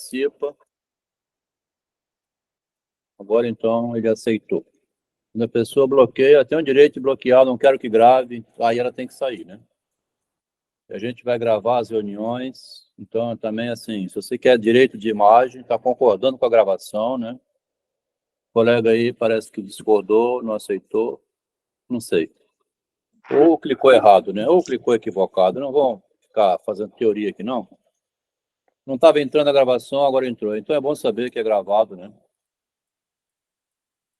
participa. Agora, então, ele aceitou. Quando a pessoa bloqueia, tem o direito de bloquear, não quero que grave, aí ela tem que sair, né? A gente vai gravar as reuniões, então também, assim, se você quer direito de imagem, está concordando com a gravação, né? O colega aí parece que discordou, não aceitou, não sei. Ou clicou errado, né? Ou clicou equivocado. Não vão ficar fazendo teoria aqui, não. Não estava entrando a gravação, agora entrou. Então é bom saber que é gravado, né?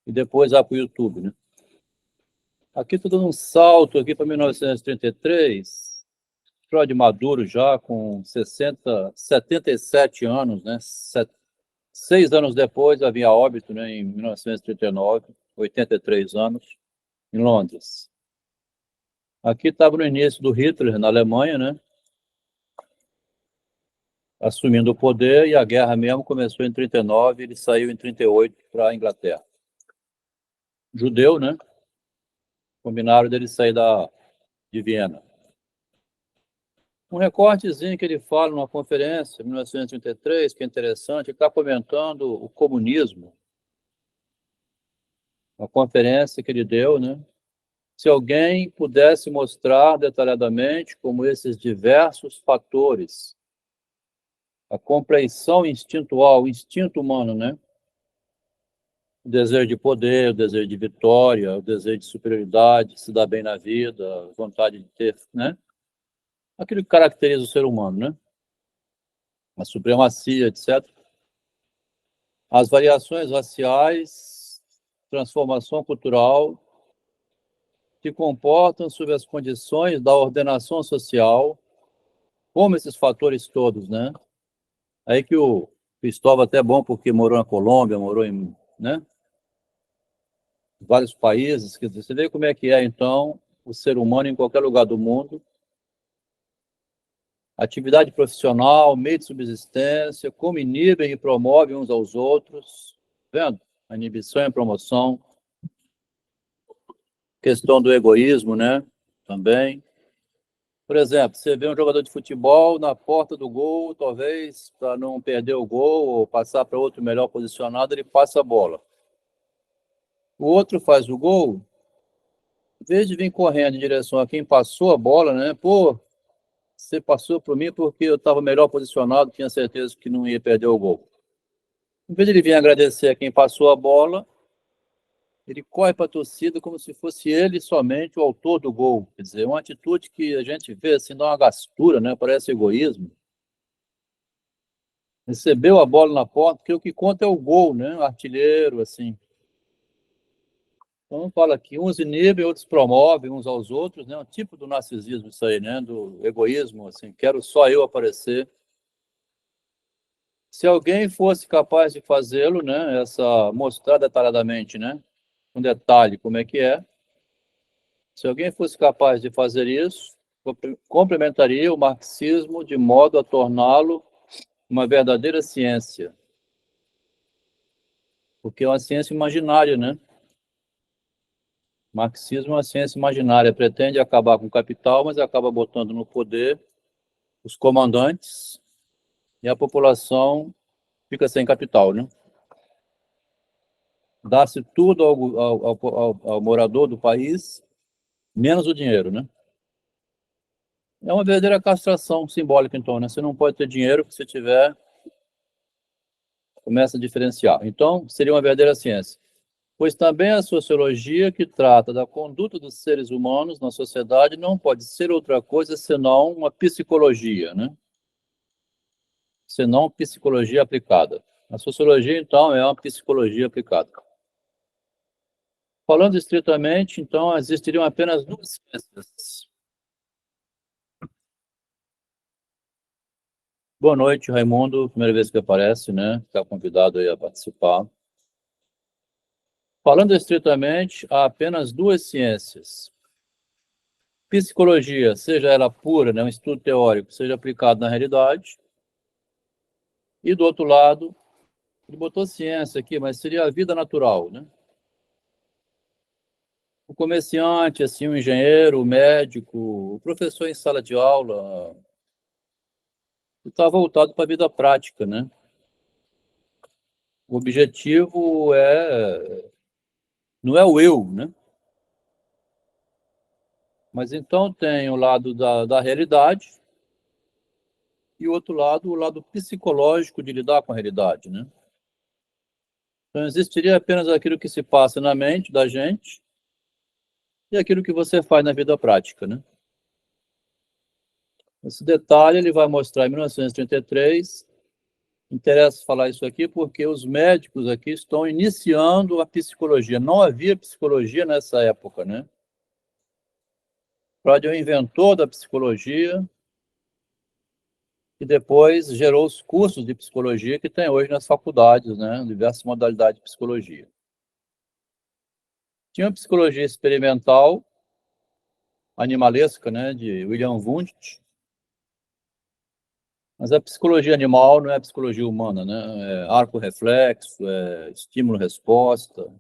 E depois vai para o YouTube, né? Aqui estou dando um salto aqui para 1933. Freud maduro já com 77 anos, né? 6 anos depois havia óbito, né? Em 1939, 83 anos, em Londres. Aqui estava no início do Hitler, na Alemanha, né? Assumindo o poder, e a guerra mesmo começou em 39, ele saiu em 38 para a Inglaterra. Judeu, né? Combinaram dele sair de Viena. Um recortezinho que ele fala numa conferência, em 1933, que é interessante, ele está comentando o comunismo, uma conferência que ele deu, né? Se alguém pudesse mostrar detalhadamente como esses diversos fatores, a compreensão instintual, o instinto humano, né? O desejo de poder, o desejo de vitória, o desejo de superioridade, se dar bem na vida, a vontade de ter, né? Aquilo que caracteriza o ser humano, né? A supremacia, etc. As variações raciais, transformação cultural, se comportam sob as condições da ordenação social, como esses fatores todos, né? Aí que o Cristóvão até é bom porque morou na Colômbia, morou em, né? Vários países, quer dizer, você vê como é que é, então, o ser humano em qualquer lugar do mundo. Atividade profissional, meio de subsistência, como inibem e promovem uns aos outros, vendo? A inibição e a promoção. Questão do egoísmo, né? Também. Por exemplo, você vê um jogador de futebol na porta do gol, talvez, para não perder o gol ou passar para outro melhor posicionado, ele passa a bola. O outro faz o gol, em vez de vir correndo em direção a quem passou a bola, né? Pô, você passou por mim porque eu estava melhor posicionado, tinha certeza que não ia perder o gol. Em vez de ele vir agradecer a quem passou a bola, ele corre para a torcida como se fosse ele somente o autor do gol. Quer dizer, uma atitude que a gente vê assim, dá uma gastura, né? Parece egoísmo. Recebeu a bola na porta, porque o que conta é o gol, né? O artilheiro, assim. Então, fala que uns inibem, outros promovem uns aos outros, né? Um tipo do narcisismo isso aí, né? Do egoísmo, assim, quero só eu aparecer. Se alguém fosse capaz de fazê-lo, né? Mostrar detalhadamente, né? Um detalhe, como é que é. Se alguém fosse capaz de fazer isso, complementaria o marxismo de modo a torná-lo uma verdadeira ciência. Porque é uma ciência imaginária, né? O marxismo é uma ciência imaginária, pretende acabar com o capital, mas acaba botando no poder os comandantes e a população fica sem capital, né? Dá-se tudo ao morador do país, menos o dinheiro, né? É uma verdadeira castração simbólica, então, né? Você não pode ter dinheiro, que se tiver, começa a diferenciar. Então, seria uma verdadeira ciência. Pois também a sociologia, que trata da conduta dos seres humanos na sociedade, não pode ser outra coisa senão uma psicologia, né? Senão psicologia aplicada. A sociologia, então, é uma psicologia aplicada. Falando estritamente, então, existiriam apenas duas ciências. Boa noite, Raimundo. Primeira vez que aparece, né? Está convidado aí a participar. Falando estritamente, há apenas duas ciências. Psicologia, seja ela pura, né, um estudo teórico, seja aplicado na realidade. E do outro lado, ele botou ciência aqui, mas seria a vida natural, né? O comerciante, assim, o engenheiro, o médico, o professor em sala de aula, está voltado para a vida prática, né? O objetivo não é o eu, né? Mas então tem o lado da realidade e o outro lado, o lado psicológico de lidar com a realidade, né? Então existiria apenas aquilo que se passa na mente da gente e aquilo que você faz na vida prática, né? Esse detalhe ele vai mostrar em 1933. Interessa falar isso aqui porque os médicos aqui estão iniciando a psicologia. Não havia psicologia nessa época, né? Freud é o inventor da psicologia e depois gerou os cursos de psicologia que tem hoje nas faculdades, né? Diversas modalidades de psicologia. Tinha a psicologia experimental, animalesca, né? De William Wundt. Mas a psicologia animal não é a psicologia humana, né? É arco-reflexo, é estímulo-resposta,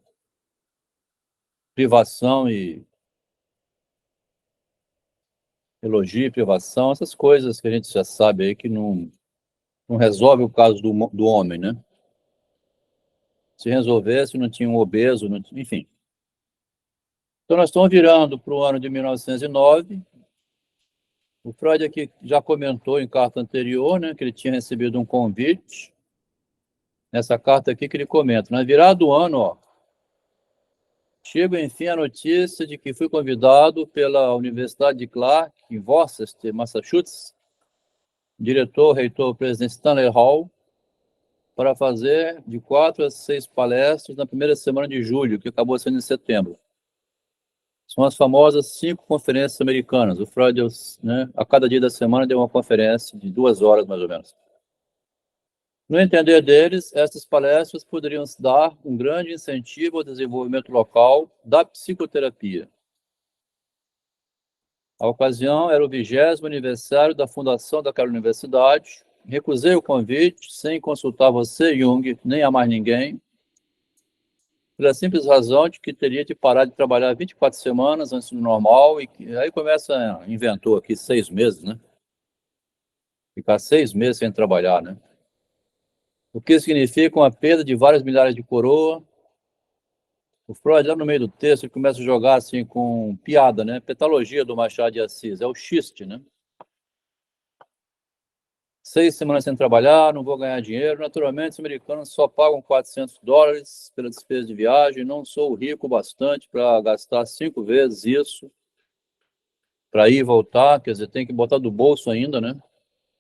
privação e elogio e privação, essas coisas que a gente já sabe aí que não resolve o caso do homem, né? Se resolvesse, não tinha um obeso, não tinha, enfim. Então, nós estamos virando para o ano de 1909. O Freud aqui já comentou em carta anterior, né, que ele tinha recebido um convite. Nessa carta aqui que ele comenta, na virada do ano, ó, chega enfim a notícia de que fui convidado pela Universidade de Clark, em Worcester, Massachusetts, diretor, reitor, presidente Stanley Hall, para fazer de 4 a 6 palestras na primeira semana de julho, que acabou sendo em setembro. São as famosas 5 conferências americanas. O Freud, né, a cada dia da semana, deu uma conferência de 2 horas, mais ou menos. No entender deles, essas palestras poderiam dar um grande incentivo ao desenvolvimento local da psicoterapia. A ocasião era o 20º aniversário da fundação daquela universidade. Recusei o convite, sem consultar você, Jung, nem a mais ninguém, pela simples razão de que teria de parar de trabalhar 24 semanas antes do normal, e aí começa, inventou aqui 6 meses, né? Ficar 6 meses sem trabalhar, né? O que significa uma perda de várias milhares de coroa. O Freud, lá no meio do texto, ele começa a jogar assim com piada, né? Petalogia do Machado de Assis, é o xiste, né? 6 semanas sem trabalhar, não vou ganhar dinheiro. Naturalmente, os americanos só pagam $400 pela despesa de viagem. Não sou rico bastante para gastar 5 vezes isso para ir e voltar. Quer dizer, tem que botar do bolso ainda, né?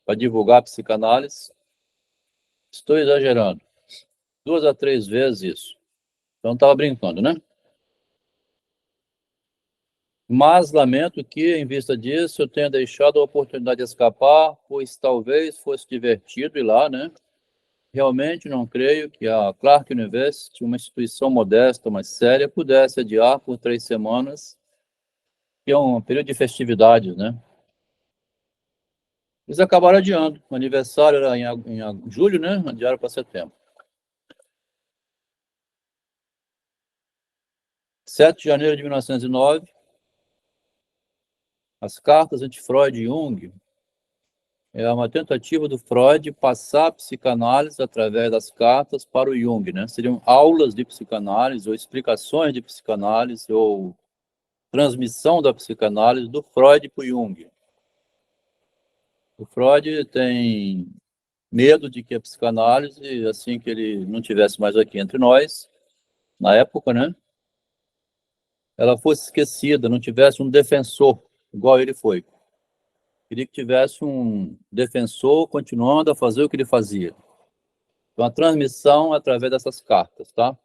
Para divulgar a psicanálise. Estou exagerando. 2 a 3 vezes isso. Então, estava brincando, né? Mas lamento que, em vista disso, eu tenha deixado a oportunidade de escapar, pois talvez fosse divertido ir lá, né? Realmente não creio que a Clark University, uma instituição modesta, mas séria, pudesse adiar por 3 semanas, que é um período de festividades, né? Eles acabaram adiando. O aniversário era em julho, né? Adiaram para setembro. 7 de janeiro de 1909, as cartas entre Freud e Jung é uma tentativa do Freud passar a psicanálise através das cartas para o Jung, né? Seriam aulas de psicanálise ou explicações de psicanálise ou transmissão da psicanálise do Freud para o Jung. O Freud tem medo de que a psicanálise, assim que ele não tivesse mais aqui entre nós, na época, né, ela fosse esquecida, não tivesse um defensor, igual ele foi. Queria que tivesse um defensor continuando a fazer o que ele fazia. Então, a transmissão através dessas cartas, tá?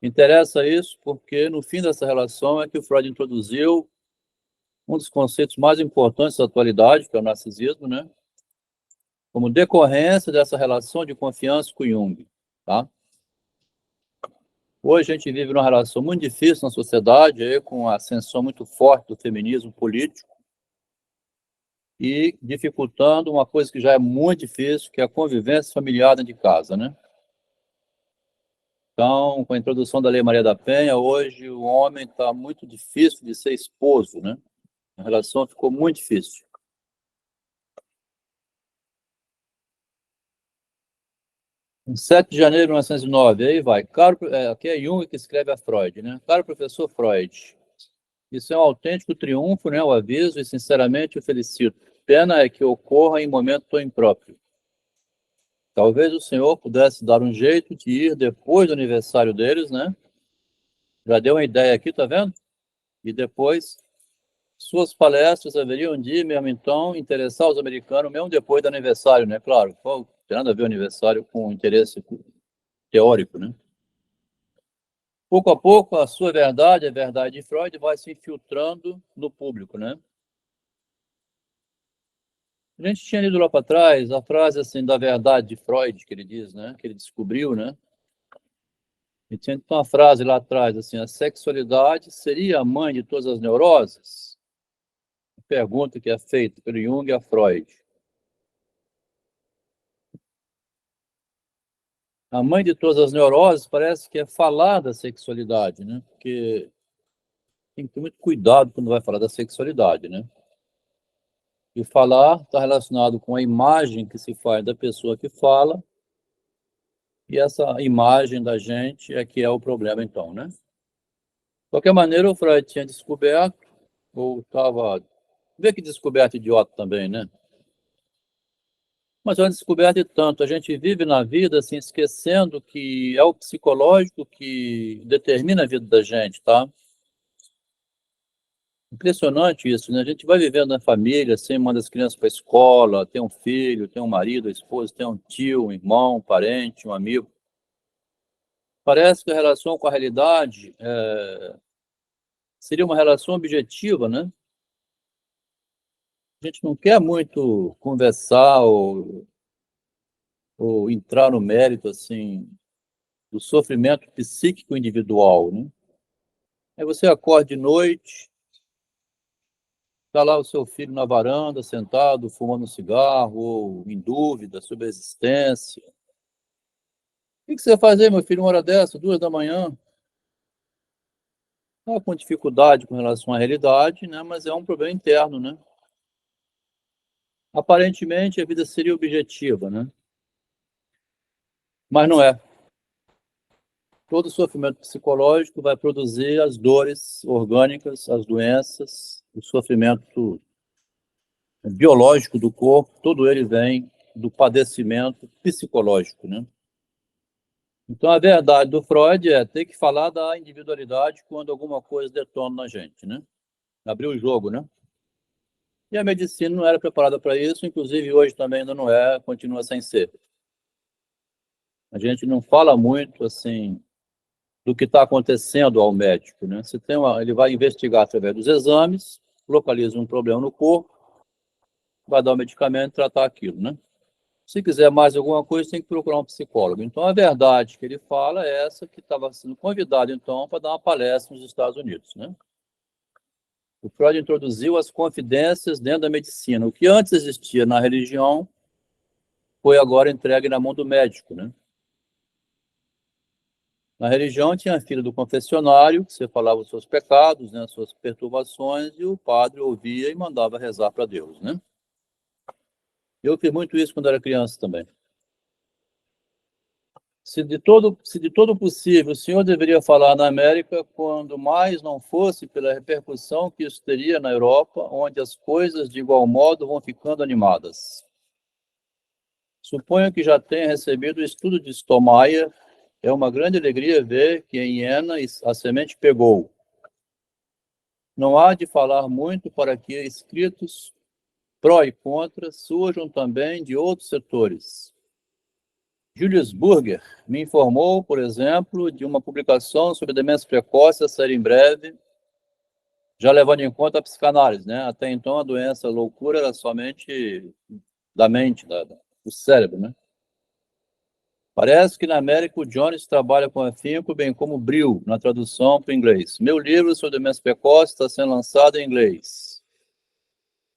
Interessa isso porque, no fim dessa relação, é que o Freud introduziu um dos conceitos mais importantes da atualidade, que é o narcisismo, né? Como decorrência dessa relação de confiança com Jung, tá? Hoje a gente vive numa relação muito difícil na sociedade, aí, com a ascensão muito forte do feminismo político e dificultando uma coisa que já é muito difícil, que é a convivência familiar dentro de casa, né? Então, com a introdução da Lei Maria da Penha, hoje o homem está muito difícil de ser esposo, né? A relação ficou muito difícil. Em 7 de janeiro de 1909, aí vai. Caro, aqui é Jung que escreve a Freud, né? Caro professor Freud, isso é um autêntico triunfo, né? O aviso, e sinceramente o felicito. Pena é que ocorra em momento tão impróprio. Talvez o senhor pudesse dar um jeito de ir depois do aniversário deles, né? Já deu uma ideia aqui, tá vendo? E depois, suas palestras haveriam de, mesmo então, interessar os americanos, mesmo depois do aniversário, né? Claro, pô, tem nada a ver o aniversário com interesse teórico, né? Pouco a pouco, a sua verdade, a verdade de Freud, vai se infiltrando no público, né? A gente tinha lido lá para trás a frase assim da verdade de Freud, que ele diz, né? Que ele descobriu, né? E tinha então uma frase lá atrás, assim, a sexualidade seria a mãe de todas as neuroses? Pergunta que é feita pelo Jung a Freud. A mãe de todas as neuroses parece que é falar da sexualidade, né? Porque tem que ter muito cuidado quando vai falar da sexualidade, né? E falar está relacionado com a imagem que se faz da pessoa que fala, e essa imagem da gente é que é o problema, então, né? De qualquer maneira, o Freud tinha descoberto, ou estava. Vê que descoberta idiota também, né? Mas é uma descoberta e tanto. A gente vive na vida assim, esquecendo que é o psicológico que determina a vida da gente, tá? Impressionante isso, né? A gente vai vivendo na família, assim, manda as crianças para a escola, tem um filho, tem um marido, a esposa, tem um tio, um irmão, um parente, um amigo. Parece que a relação com a realidade seria uma relação objetiva, né? A gente não quer muito conversar ou entrar no mérito, assim, do sofrimento psíquico individual, né? Aí você acorda de noite, está lá o seu filho na varanda, sentado, fumando um cigarro, ou em dúvida sobre a existência. O que você vai fazer, meu filho, uma hora dessa, 2 da manhã? Tá com dificuldade com relação à realidade, né? Mas é um problema interno, né? Aparentemente, a vida seria objetiva, né? Mas não é. Todo sofrimento psicológico vai produzir as dores orgânicas, as doenças, o sofrimento biológico do corpo, todo ele vem do padecimento psicológico, né? Então, a verdade do Freud é ter que falar da individualidade quando alguma coisa detona na gente, né? Abrir o jogo, né? E a medicina não era preparada para isso, inclusive hoje também ainda não é, continua sem ser. A gente não fala muito, assim, do que está acontecendo ao médico, né? Se tem ele vai investigar através dos exames, localiza um problema no corpo, vai dar o medicamento e tratar aquilo, né? Se quiser mais alguma coisa, tem que procurar um psicólogo. Então, a verdade que ele fala é essa, que estava sendo convidado, então, para dar uma palestra nos Estados Unidos, né? O Freud introduziu as confidências dentro da medicina. O que antes existia na religião foi agora entregue na mão do médico, né? Na religião tinha a fila do confessionário, que você falava os seus pecados, né, as suas perturbações, e o padre ouvia e mandava rezar para Deus, né? Eu fiz muito isso quando era criança também. Se de todo possível o senhor deveria falar na América, quando mais não fosse pela repercussão que isso teria na Europa, onde as coisas de igual modo vão ficando animadas. Suponho que já tenha recebido o estudo de Stomayer. É uma grande alegria ver que em Iena a semente pegou. Não há de falar muito para que escritos pró e contra surjam também de outros setores. Julius Burger me informou, por exemplo, de uma publicação sobre demência precoce a ser em breve, já levando em conta a psicanálise, né? Até então a doença, a loucura era somente da mente, do cérebro, né? Parece que na América o Jones trabalha com afinco, bem como Brill, na tradução para o inglês. Meu livro sobre demência precoce está sendo lançado em inglês.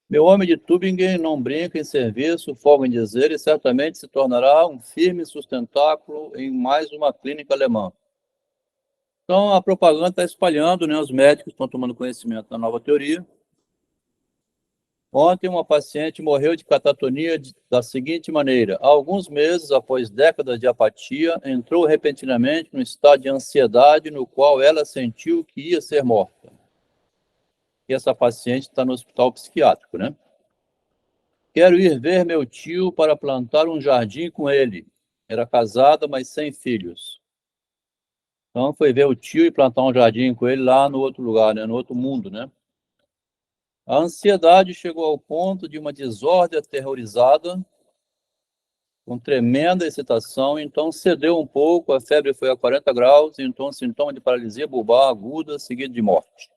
Meu homem de Tübingen não brinca em serviço, folga em dizer, e certamente se tornará um firme sustentáculo em mais uma clínica alemã. Então, a propaganda está espalhando, né? Os médicos estão tomando conhecimento da nova teoria. Ontem, uma paciente morreu de catatonia da seguinte maneira: há alguns meses, após décadas de apatia, entrou repentinamente num estado de ansiedade no qual ela sentiu que ia ser morta. E essa paciente está no hospital psiquiátrico, né? Quero ir ver meu tio para plantar um jardim com ele. Era casada, mas sem filhos. Então, foi ver o tio e plantar um jardim com ele lá no outro lugar, né? No outro mundo, né? A ansiedade chegou ao ponto de uma desordem aterrorizada, com tremenda excitação, então cedeu um pouco, a febre foi a 40 graus, então sintoma de paralisia bulbar aguda, seguido de morte.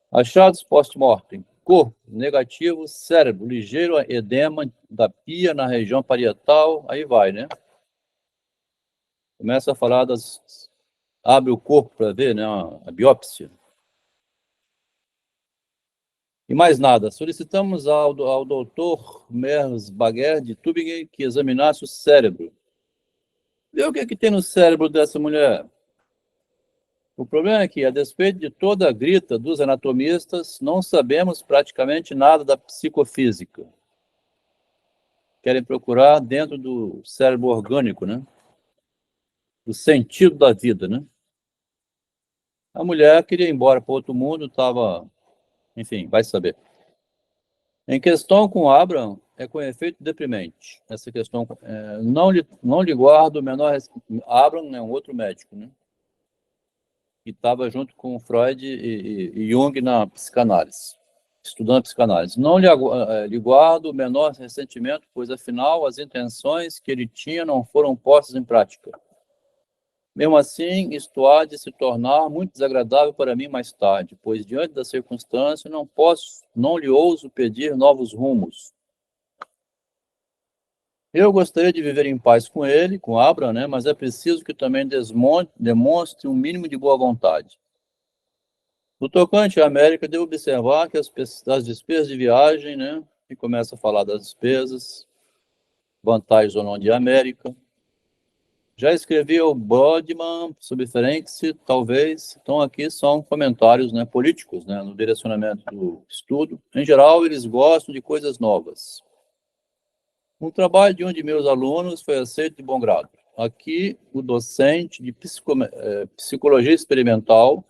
Achados post-mortem: corpo negativo, cérebro, ligeiro edema da pia na região parietal, aí vai, né? Começa a falar das... Abre o corpo para ver, né? A biópsia. E mais nada, solicitamos ao doutor Merzbacher de Tübingen que examinasse o cérebro. Vê o que é que tem no cérebro dessa mulher. O problema é que, a despeito de toda a grita dos anatomistas, não sabemos praticamente nada da psicofísica. Querem procurar dentro do cérebro orgânico, né? Do sentido da vida, né? A mulher queria ir embora para outro mundo, estava... Enfim, vai saber. Em questão com Abraham, é com efeito deprimente. Essa questão não lhe guardo o menor... Abraham é um outro médico, né? Que estava junto com Freud e Jung na psicanálise, estudando psicanálise. Não lhe guardo o menor ressentimento, pois, afinal, as intenções que ele tinha não foram postas em prática. Mesmo assim, isto há de se tornar muito desagradável para mim mais tarde, pois, diante da circunstância, não lhe ouso pedir novos rumos. Eu gostaria de viver em paz com ele, com Abraham, né? Mas é preciso que também demonstre um mínimo de boa vontade. No tocante à América, devo observar que as despesas de viagem, né? E começa a falar das despesas, vantagens ou não de América. Já escrevi ao Bodman sobre Ferenczi, talvez. Então, aqui são comentários, né, políticos, né, no direcionamento do estudo. Em geral, eles gostam de coisas novas. Um trabalho de um de meus alunos foi aceito de bom grado. Aqui, o docente de psicologia experimental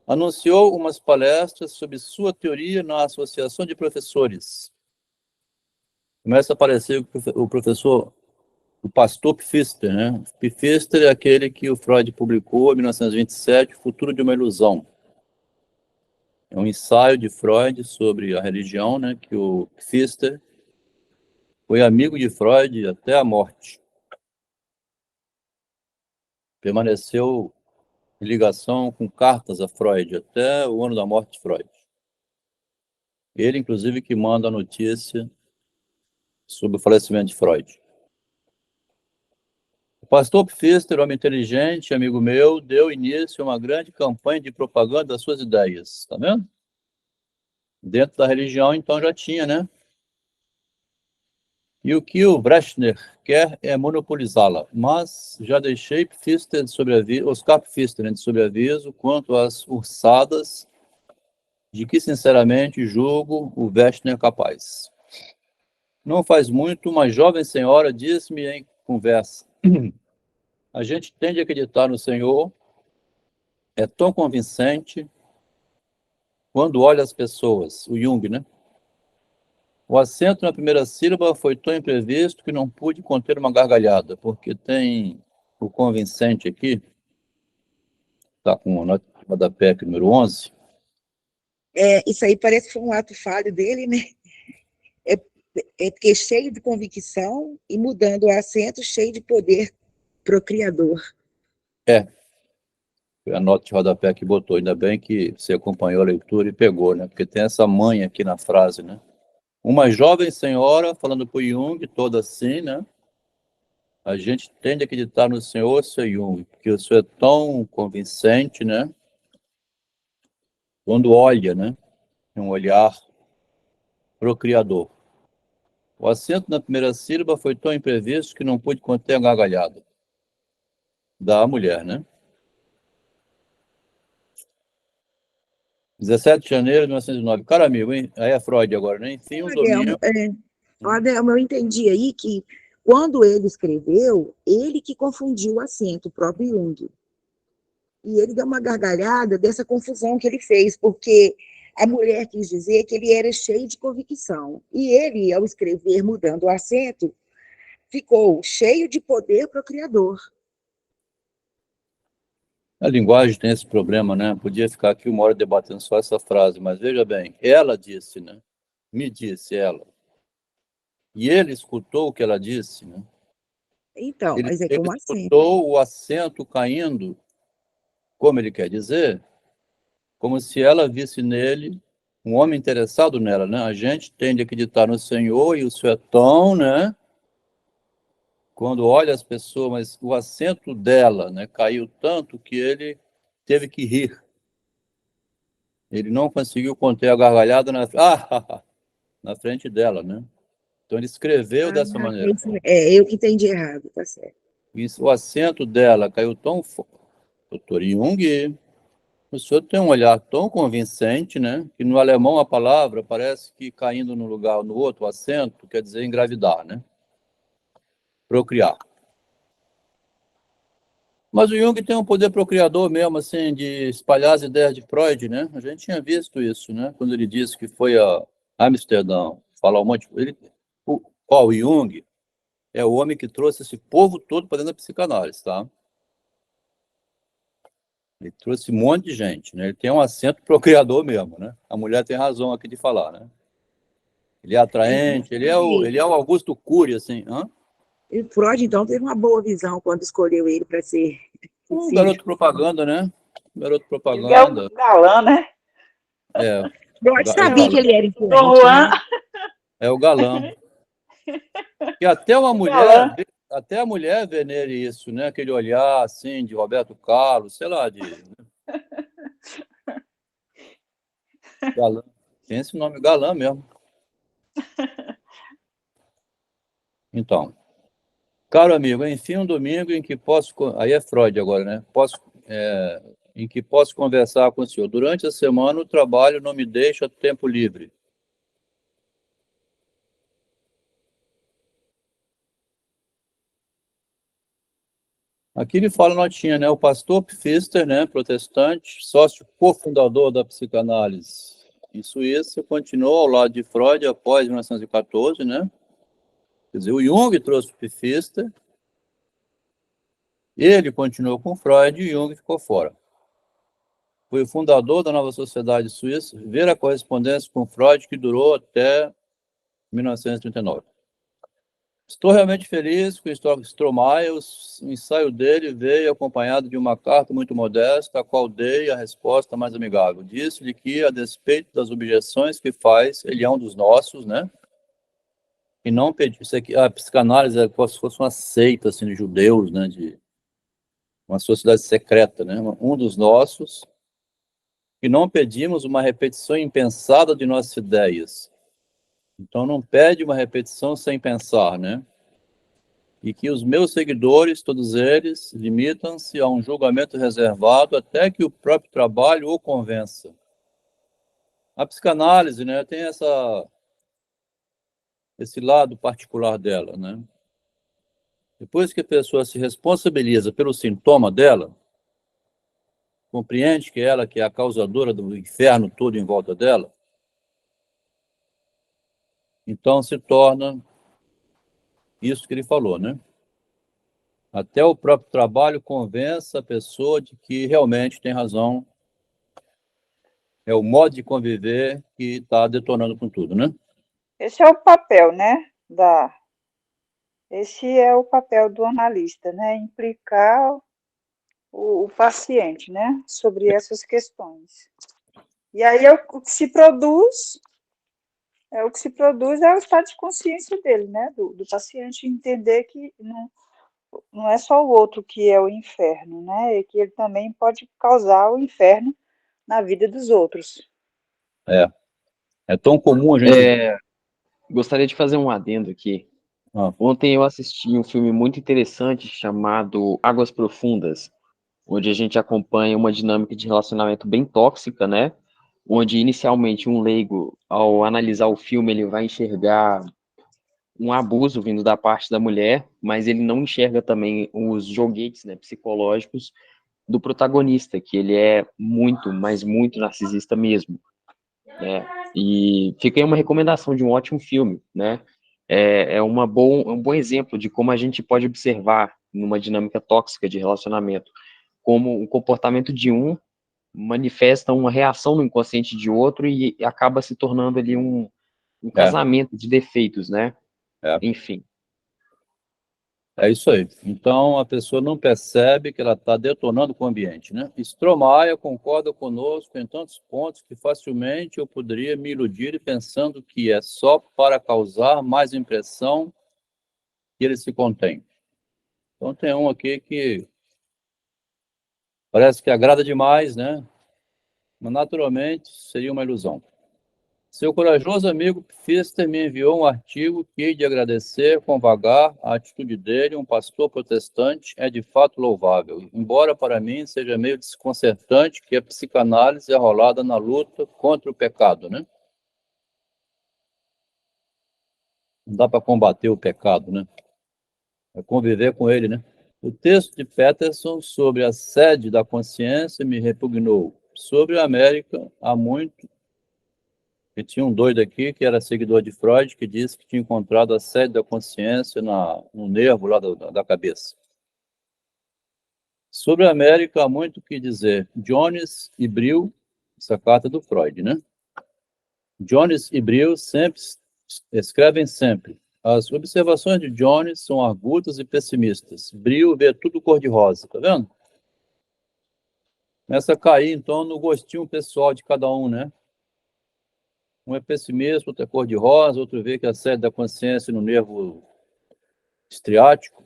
anunciou umas palestras sobre sua teoria na Associação de Professores. Começa a aparecer o professor, o pastor Pfister, né? Pfister é aquele que o Freud publicou em 1927, Futuro de uma Ilusão. É um ensaio de Freud sobre a religião, né? Que o Pfister foi amigo de Freud até a morte. Permaneceu em ligação com cartas a Freud até o ano da morte de Freud. Ele, inclusive, que manda a notícia sobre o falecimento de Freud. O pastor Pfister, homem inteligente, amigo meu, deu início a uma grande campanha de propaganda das suas ideias, tá vendo? Dentro da religião, então, já tinha, né? E o que o Brechner quer é monopolizá-la, mas já deixei Pfister de sobreaviso, Oscar Pfister de sobreaviso quanto às ursadas de que, sinceramente, julgo o Brechner capaz. Não faz muito, uma jovem senhora disse-me em conversa: a gente tende a acreditar no Senhor, é tão convincente quando olha as pessoas, o Jung, né? O acento na primeira sílaba foi tão imprevisto que não pude conter uma gargalhada, porque tem o convincente aqui, está com a nota de rodapé aqui, número 11. Isso aí parece que foi um ato falho dele, né? É porque é cheio de convicção e mudando o acento, cheio de poder procriador. Foi a nota de rodapé que botou. Ainda bem que você acompanhou a leitura e pegou, né? Porque tem essa manha aqui na frase, né? Uma jovem senhora, falando para o Jung, toda assim, né? A gente tende a acreditar no Senhor, seu Jung, porque o Senhor é tão convincente, né? Quando olha, né? Um olhar procriador. O acento na primeira sílaba foi tão imprevisto que não pude conter a gargalhada da mulher, né? 17 de janeiro de 1909. Cara amigo, hein? Aí é Freud agora, né? Enfim, um domingo. Adelmo, eu entendi aí que quando ele escreveu, ele que confundiu o acento, o próprio Jung. E ele deu uma gargalhada dessa confusão que ele fez, porque a mulher quis dizer que ele era cheio de convicção. E ele, ao escrever mudando o acento, ficou cheio de poder procriador. A linguagem tem esse problema, né? Podia ficar aqui uma hora debatendo só essa frase, mas veja bem, ela disse, né? Me disse ela. E ele escutou o que ela disse, né? Então, mas é Ele como assim? escutou o acento caindo, como ele quer dizer, como se ela visse nele um homem interessado nela, né? A gente tende a acreditar no Senhor e o Senhor é tão, né? Quando olha as pessoas, mas o acento dela, né, caiu tanto que ele teve que rir. Ele não conseguiu conter a gargalhada na frente dela, né? Então ele escreveu dessa maneira. Eu que entendi errado, tá certo. Isso, o acento dela caiu tão forte. Doutor Jung, o senhor tem um olhar tão convincente, né? Que no alemão a palavra parece que caindo num lugar ou no outro, o acento quer dizer engravidar, né? Procriar. Mas o Jung tem um poder procriador mesmo, assim, de espalhar as ideias de Freud, né? A gente tinha visto isso, né? Quando ele disse que foi a Amsterdã falar um monte... o Jung é o homem que trouxe esse povo todo para dentro da psicanálise, tá? Ele trouxe um monte de gente, né? Ele tem um acento procriador mesmo, né? A mulher tem razão aqui de falar, né? Ele é atraente, ele é o Augusto Cury, assim. Hã? E Freud, então, teve uma boa visão quando escolheu ele para ser Um filho. garoto propaganda, né? Garoto Ele é propaganda. o galã, né? Freud sabia que ele era Dom influente, Juan. né? É o galã. E até uma mulher, até a mulher vê nele isso, né? Aquele olhar, assim, de Roberto Carlos, sei lá, de galã. Tem esse nome, galã mesmo. Então, caro amigo, enfim, um domingo em que posso... Aí é Freud agora, né? Em que posso conversar com o senhor. Durante a semana, o trabalho não me deixa tempo livre. Aqui ele fala notinha, né? O pastor Pfister, né, protestante, sócio cofundador da psicanálise em Suíça, continuou ao lado de Freud após 1914, né? Quer dizer, o Jung trouxe o Pfister, ele continuou com Freud e Jung ficou fora. Foi o fundador da nova sociedade suíça, ver a correspondência com Freud que durou até 1939. Estou realmente feliz com o Stromae. O ensaio dele veio acompanhado de uma carta muito modesta, a qual dei a resposta mais amigável. Disse-lhe que, a despeito das objeções que faz, ele é um dos nossos, né? E não pediu. Isso aqui, a psicanálise é como se fosse uma seita assim, de judeus, né? De uma sociedade secreta, né? Um dos nossos. E não pedimos uma repetição impensada de nossas ideias. Então, não pede uma repetição sem pensar, né? E que os meus seguidores, todos eles, limitam-se a um julgamento reservado até que o próprio trabalho o convença. A psicanálise, né, tem esse lado particular dela, né? Depois que a pessoa se responsabiliza pelo sintoma dela, compreende que ela que é a causadora do inferno todo em volta dela, então se torna isso que ele falou, né? Até o próprio trabalho convença a pessoa de que realmente tem razão. É o modo de conviver que está detonando com tudo, né? Esse é o papel, né? Esse é o papel do analista, né? Implicar o paciente, né? Sobre essas questões. E aí o que se produz é o estado de consciência dele, né? Do paciente entender que não é só o outro que é o inferno, né? E que ele também pode causar o inferno na vida dos outros. É tão comum a gente... Gostaria de fazer um adendo aqui. Ah. Ontem eu assisti um filme muito interessante chamado Águas Profundas, onde a gente acompanha uma dinâmica de relacionamento bem tóxica, né? onde inicialmente um leigo, ao analisar o filme, ele vai enxergar um abuso vindo da parte da mulher, mas ele não enxerga também os joguetes, né, psicológicos do protagonista, que ele é muito, mas muito narcisista mesmo, né? E fica aí uma recomendação de um ótimo filme, né? É um bom exemplo de como a gente pode observar numa dinâmica tóxica de relacionamento, como o comportamento de um manifesta uma reação no inconsciente de outro e acaba se tornando ali um É, casamento de defeitos, né? é, Enfim. é isso aí. Então, a pessoa não percebe que ela está detonando com o ambiente, né? Stromae concorda conosco em tantos pontos que facilmente eu poderia me iludir pensando que é só para causar mais impressão que ele se contém. Então, tem um aqui que parece que agrada demais, né? Mas, naturalmente, seria uma ilusão. Seu corajoso amigo Pfister me enviou um artigo que hei de agradecer com vagar. A atitude dele, um pastor protestante, é de fato louvável, embora para mim seja meio desconcertante que a psicanálise é rolada na luta contra o pecado, né? Não dá para combater o pecado, né? É conviver com ele, né? O texto de Peterson sobre a sede da consciência me repugnou. Sobre a América, há muito. E tinha um doido aqui que era seguidor de Freud, que disse que tinha encontrado a sede da consciência no nervo lá da cabeça. Sobre a América, há muito o que dizer. Jones e Brill, essa carta do Freud, né? Jones e Brill sempre escrevem sempre. As observações de Jones são agudas e pessimistas. Brill vê tudo cor-de-rosa, tá vendo? Começa a cair, então, no gostinho pessoal de cada um, né? Um é pessimista, outro é cor-de-rosa, outro vê que a sede da consciência no nervo estriático.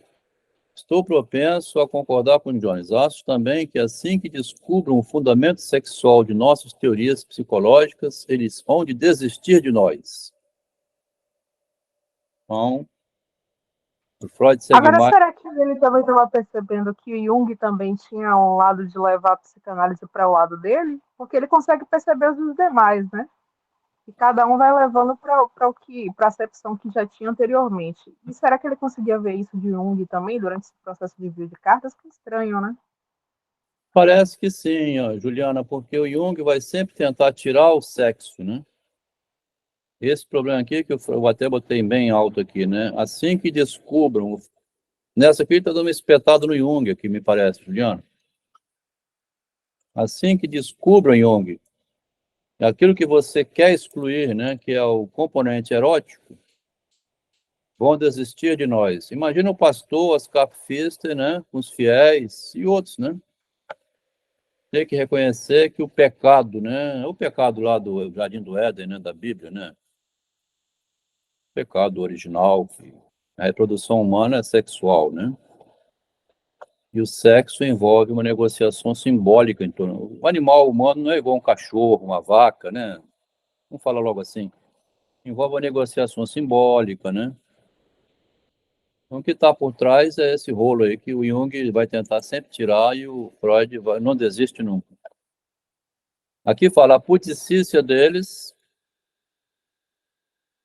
Estou propenso a concordar com Jones. Acho também que assim que descubram o fundamento sexual de nossas teorias psicológicas, eles vão de desistir de nós. Então, o Freud segue Agora, mais. será que ele também estava percebendo que o Jung também tinha um lado de levar a psicanálise para o lado dele? Porque ele consegue perceber os demais, né? E cada um vai levando para a acepção que já tinha anteriormente. E será que ele conseguia ver isso de Jung também durante esse processo de envio de cartas? Que estranho, né? Parece que sim, ó, Juliana, porque o Jung vai sempre tentar tirar o sexo, né? Esse problema aqui, que eu até botei bem alto aqui, né? Assim que descubram. Nessa aqui está dando uma espetada no Jung, aqui, me parece, Juliana. Assim que descubram Jung, aquilo que você quer excluir, né, que é o componente erótico, vão desistir de nós. Imagina o pastor Oscar Pfister, né, com os fiéis e outros, né? Tem que reconhecer que o pecado, né, o pecado lá do Jardim do Éden, né, da Bíblia, né, o pecado original, que a reprodução humana é sexual, né? E o sexo envolve uma negociação simbólica em torno. O animal humano não é igual um cachorro, uma vaca, né? Vamos falar logo assim. Envolve uma negociação simbólica, né? Então, o que está por trás é esse rolo aí que o Jung vai tentar sempre tirar e o Freud não desiste nunca. Aqui fala a puticícia deles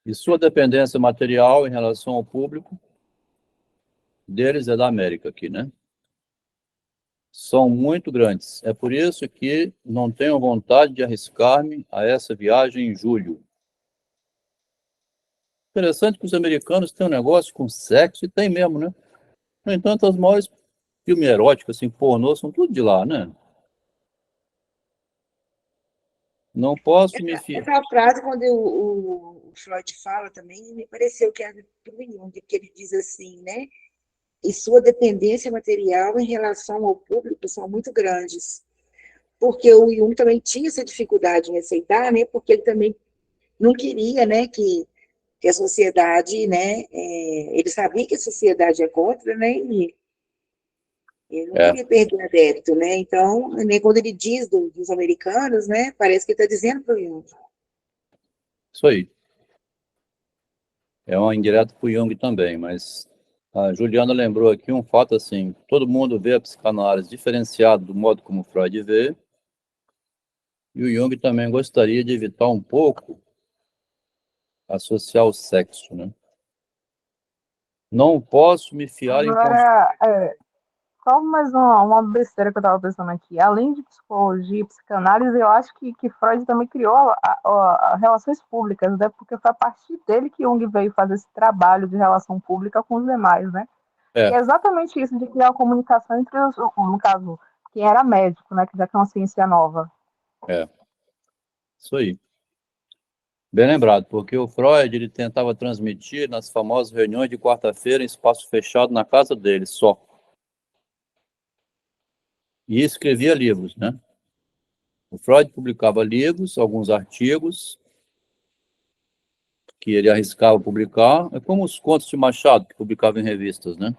e sua dependência material em relação ao público deles é da América aqui, né? São muito grandes. É por isso que não tenho vontade de arriscar-me a essa viagem em julho. Interessante que os americanos têm um negócio com sexo, e tem mesmo, né? No entanto, os maiores filmes eróticos, assim, pornô, são tudo de lá, né? Não posso me fiar. Essa frase, quando o Freud fala também, me pareceu que é do Jung, que ele diz assim, né? E sua dependência material em relação ao público são muito grandes. Porque o Jung também tinha essa dificuldade em aceitar, né? Porque ele também não queria, né, que a sociedade, né, ele sabia que a sociedade é contra, né, e ele não É, queria perder adepto, né, então, né, quando ele diz dos americanos, né, parece que ele está dizendo para o Jung. isso aí. É uma indireta para o Jung também, mas a Juliana lembrou aqui um fato assim: todo mundo vê a psicanálise diferenciada do modo como Freud vê, E o Jung também gostaria de evitar um pouco associar o sexo, né? Não posso me fiar em... Agora, só mais uma besteira que eu estava pensando aqui. Além de psicologia e psicanálise, eu acho que Freud também criou a relações públicas, né? Porque foi a partir dele que Jung veio fazer esse trabalho de relação pública com os demais, né? E é exatamente isso, de criar uma comunicação entre os, no caso, quem era médico, né? Que já que é uma ciência nova. Isso aí. Bem lembrado, porque o Freud, ele tentava transmitir nas famosas reuniões de quarta-feira em espaço fechado na casa dele, só. E escrevia livros, né? O Freud publicava livros, alguns artigos, que ele arriscava publicar, é como os contos de Machado, que publicava em revistas, né?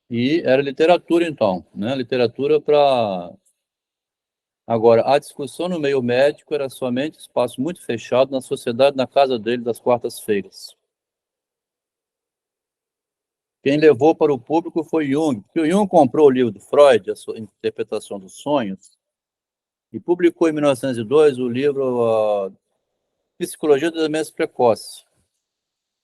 E era literatura, então, né? Literatura para... Agora, a discussão no meio médico era somente espaço muito fechado na sociedade, na casa dele, das quartas-feiras. Quem levou para o público foi Jung, porque o Jung comprou o livro do Freud, a sua interpretação dos sonhos, e publicou em 1902 o livro Psicologia da Demência Precoce,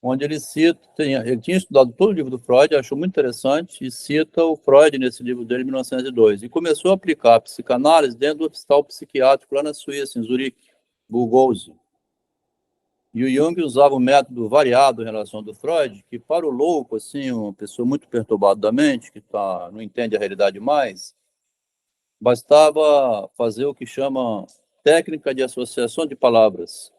onde ele cita, ele tinha estudado todo o livro do Freud, achou muito interessante, e cita o Freud nesse livro dele, em 1902, e começou a aplicar a psicanálise dentro do hospital psiquiátrico lá na Suíça, em Zurique, Burgose. E o Jung usava um método variado em relação ao do Freud, que para o louco, assim, uma pessoa muito perturbada da mente, que não entende a realidade mais, bastava fazer o que chama técnica de associação de palavras.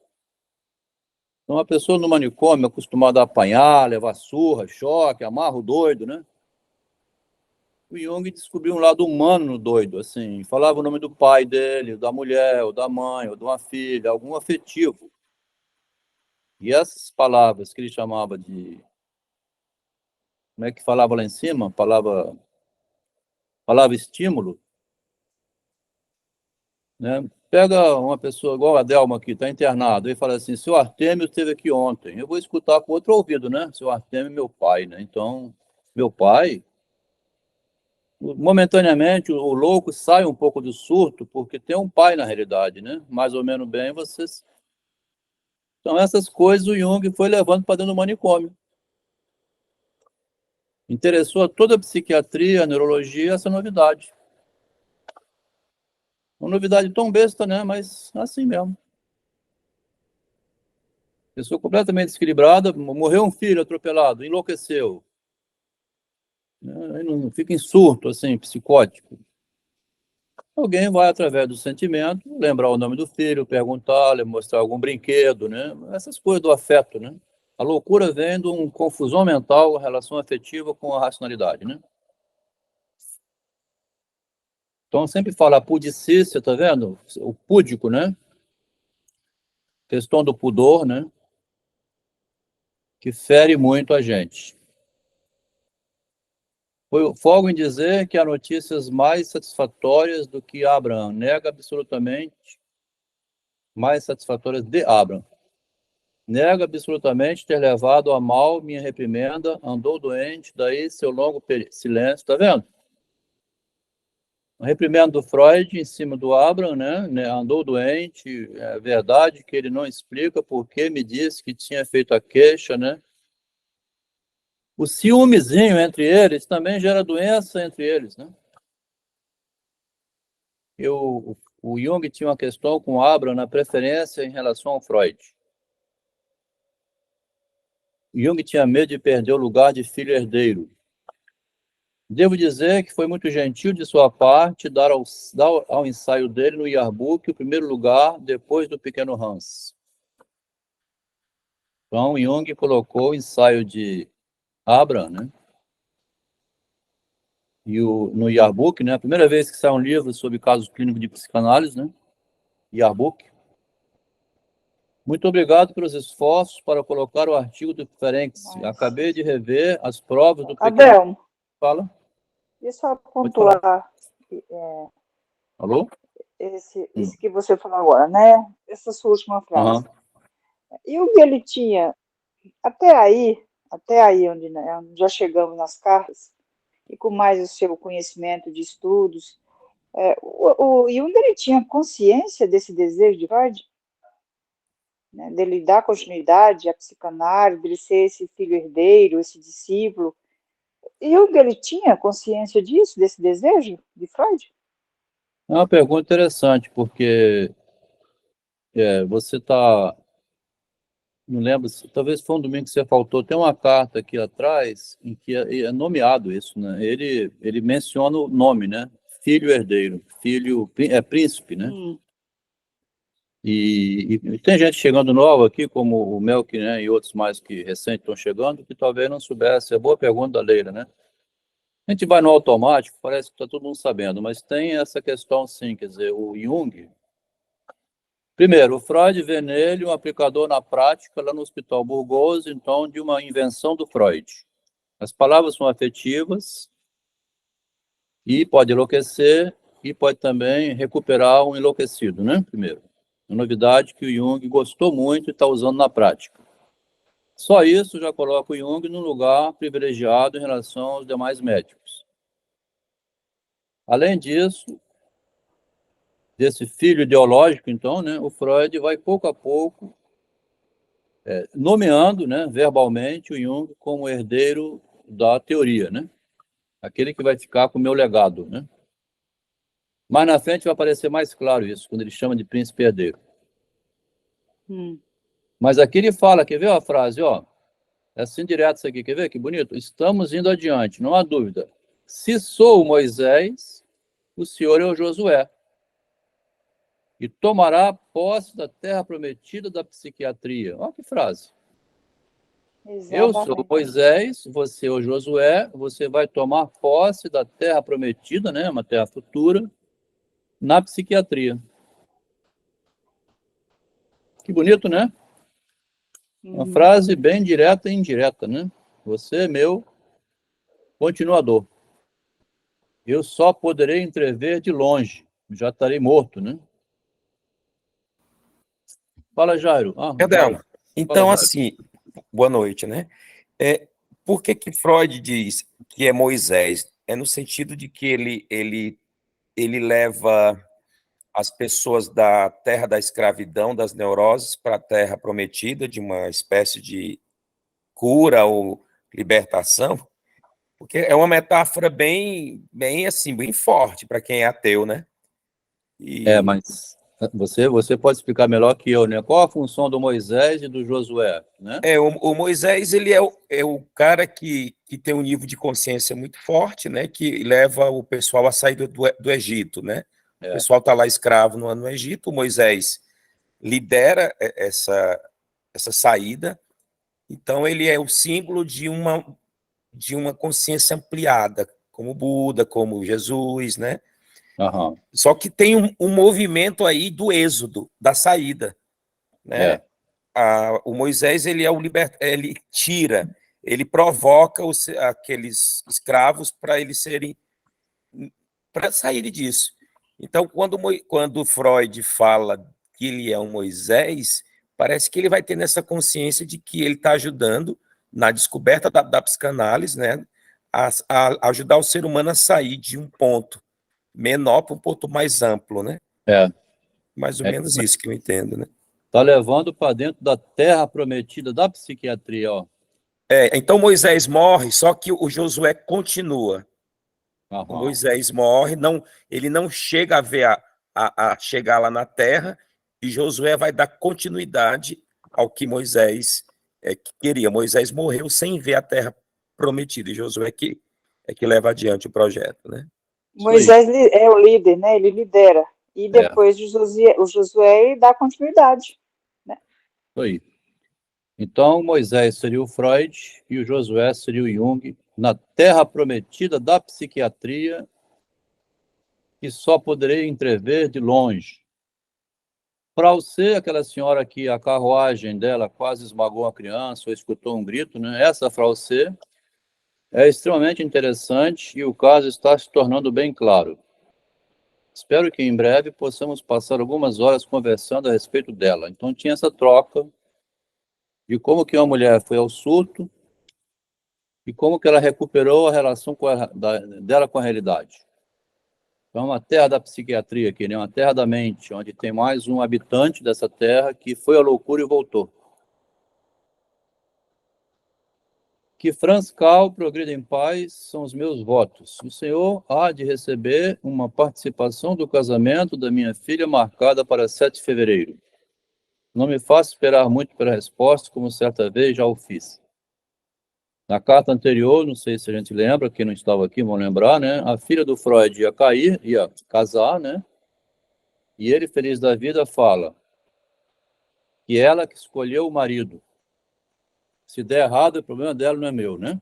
Então, uma pessoa no manicômio, acostumada a apanhar, levar surra, choque, amarra o doido, né? O Jung descobriu um lado humano no doido, assim, falava o nome do pai dele, da mulher, ou da mãe, ou de uma filha, algum afetivo. E essas palavras que ele chamava de... Como é que falava lá em cima? Palavra estímulo, né? Pega uma pessoa igual a Delma aqui, está internado, e fala assim, seu Artêmio esteve aqui ontem. Eu vou escutar com outro ouvido, né? Seu Artêmio é meu pai, né? Então, meu pai, momentaneamente, o louco sai um pouco do surto, porque tem um pai na realidade, né? Mais ou menos bem, vocês... Então, essas coisas o Jung foi levando para dentro do manicômio. Interessou a toda a psiquiatria, a neurologia, essa novidade. Uma novidade tão besta, né? Mas assim mesmo. Pessoa completamente desequilibrada, morreu um filho atropelado, enlouqueceu. Aí não fica em surto, assim, psicótico. Alguém vai, através do sentimento, lembrar o nome do filho, perguntar, mostrar algum brinquedo, né? Essas coisas do afeto, né? A loucura vem de uma confusão mental, relação afetiva com a racionalidade, né? Então, sempre fala a pudicícia, tá vendo? O púdico, né? Questão do pudor, né? Que fere muito a gente. Folgo em dizer que há notícias mais satisfatórias do que Abraham. Nega absolutamente mais satisfatórias de Abraham. Nega absolutamente ter levado a mal minha reprimenda, andou doente, daí seu longo silêncio, tá vendo? A reprimenda do Freud em cima do Abraham, né? Andou doente, é verdade que ele não explica porque me disse que tinha feito a queixa, né? O ciúmezinho entre eles também gera doença entre eles, né? O Jung tinha uma questão com o Abraham na preferência em relação ao Freud. Jung tinha medo de perder o lugar de filho herdeiro. Devo dizer que foi muito gentil de sua parte dar ao ensaio dele no Yearbook o primeiro lugar depois do pequeno Hans. Então, Jung colocou o ensaio de Abraham, né? E no Yearbook, né? A primeira vez que sai um livro sobre casos clínicos de psicanálise, né? Yearbook. Muito obrigado pelos esforços para colocar o artigo do Ferenc. Acabei de rever as provas do pequeno... Adel, Fala. deixa eu só pontuar. Alô? Esse que você falou agora, né? Essa sua última frase. E o que ele tinha, até aí onde, né, já chegamos nas cartas, e com mais o seu conhecimento de estudos, O Jung, ele tinha consciência desse desejo de Freud, né, dele dar continuidade à psicanálise, dele ser esse filho herdeiro, esse discípulo. Jung, ele tinha consciência disso, desse desejo de Freud? É uma pergunta interessante, porque você está... Não lembro, talvez foi um domingo que você faltou. Tem uma carta aqui atrás em que é nomeado isso, né? Ele menciona o nome, né? Filho herdeiro, príncipe, né? E tem gente chegando nova aqui, como o Melk, né? E outros mais que recentes estão chegando, que talvez não soubesse. É boa pergunta da Leila, né? A gente vai no automático, parece que está todo mundo sabendo, mas tem essa questão sim, quer dizer, o Jung. Primeiro, o Freud vê nele um aplicador na prática, lá no Hospital Burgos, então, de uma invenção do Freud. As palavras são afetivas e pode enlouquecer e pode também recuperar um enlouquecido, né? Primeiro. Uma novidade que o Jung gostou muito e está usando na prática. Só isso já coloca o Jung num lugar privilegiado em relação aos demais médicos. Além disso, desse filho ideológico, então, né, o Freud vai pouco a pouco nomeando, né, verbalmente, o Jung como herdeiro da teoria, né? Aquele que vai ficar com o meu legado, né? Mais na frente vai aparecer mais claro isso, quando ele chama de príncipe herdeiro. Mas aqui ele fala, quer ver a frase, ó? É assim direto isso aqui, quer ver? Que bonito. Estamos indo adiante, não há dúvida. Se sou o Moisés, o senhor é o Josué. E tomará posse da terra prometida da psiquiatria. Olha que frase. Eu sou Moisés, você é o Josué, você vai tomar posse da terra prometida, né, uma terra futura, na psiquiatria. Que bonito, né? Uma frase bem direta e indireta, né? Você é meu continuador. Eu só poderei entrever de longe, já estarei morto, né? Fala, Jairo. Perdão. Então, Fala, Jairo. assim, boa noite, né? Por que Freud diz que é Moisés? É no sentido de que ele leva as pessoas da terra da escravidão, das neuroses, para a terra prometida, de uma espécie de cura ou libertação, porque é uma metáfora bem assim, bem forte para quem é ateu, né? Mas você pode explicar melhor que eu, né? Qual a função do Moisés e do Josué, né? O Moisés, ele é o cara que tem um nível de consciência muito forte, né? Que leva o pessoal à saída do Egito, né? O pessoal está lá escravo no Egito, o Moisés lidera essa saída, então ele é o símbolo de uma consciência ampliada, como Buda, como Jesus, né? Uhum. Só que tem um movimento aí do êxodo, da saída, né? O Moisés, ele é ele tira, ele provoca aqueles escravos para eles saírem disso. Então, quando Freud fala que ele é um Moisés, parece que ele vai ter nessa consciência de que ele está ajudando na descoberta da psicanálise, né, a ajudar o ser humano a sair de um ponto menor para um ponto mais amplo, né? Mais ou menos isso que eu entendo, né? Está levando para dentro da terra prometida da psiquiatria, ó. Então Moisés morre, só que o Josué continua. Uhum. O Moisés morre, ele não chega a ver a chegar lá na terra, e Josué vai dar continuidade ao que Moisés queria. Moisés morreu sem ver a terra prometida, e Josué é que leva adiante o projeto, né? Moisés é o líder, né? Ele lidera. E depois o Josué dá continuidade, né? Isso aí. Então, Moisés seria o Freud e o Josué seria o Jung, na terra prometida da psiquiatria, que só poderei entrever de longe. Para você, aquela senhora que a carruagem dela quase esmagou uma criança ou escutou um grito, né? Essa para você é extremamente interessante e o caso está se tornando bem claro. Espero que em breve possamos passar algumas horas conversando a respeito dela. Então tinha essa troca de como que uma mulher foi ao surto e como que ela recuperou a relação dela com a realidade. Então, é uma terra da psiquiatria aqui, né? Uma terra da mente, onde tem mais um habitante dessa terra que foi à loucura e voltou. Que Franz Cal progrida em paz são os meus votos. O senhor há de receber uma participação do casamento da minha filha marcada para 7 de fevereiro. Não me faça esperar muito pela resposta, como certa vez já o fiz. Na carta anterior, não sei se a gente lembra, quem não estava aqui vão lembrar, né? A filha do Freud ia casar, né? E ele, feliz da vida, fala que ela que escolheu o marido. Se der errado, o problema dela não é meu, né?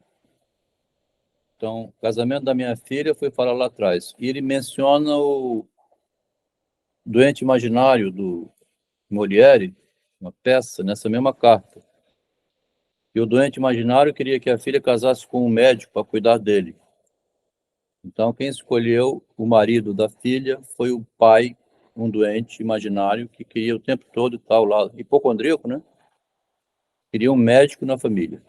Então, o casamento da minha filha foi falar lá atrás. E ele menciona o doente imaginário do Molière, uma peça, nessa mesma carta. E o doente imaginário queria que a filha casasse com um médico para cuidar dele. Então, quem escolheu o marido da filha foi o pai, um doente imaginário, que queria o tempo todo estar ao lado, hipocondríaco, né? Queria um médico na família.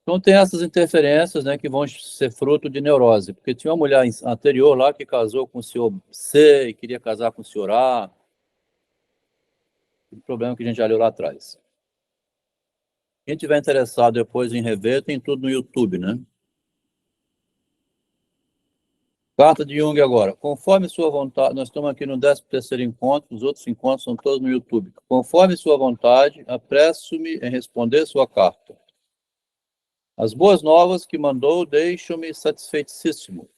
Então, tem essas interferências, né, que vão ser fruto de neurose, porque tinha uma mulher anterior lá que casou com o senhor C e queria casar com o senhor A. O problema que a gente já leu lá atrás. Quem tiver interessado depois em rever, tem tudo no YouTube, né? Carta de Jung agora. Conforme sua vontade, nós estamos aqui no 13º encontro, os outros encontros são todos no YouTube. Conforme sua vontade, apresso-me em responder sua carta. As boas novas que mandou deixam-me satisfeitíssimo.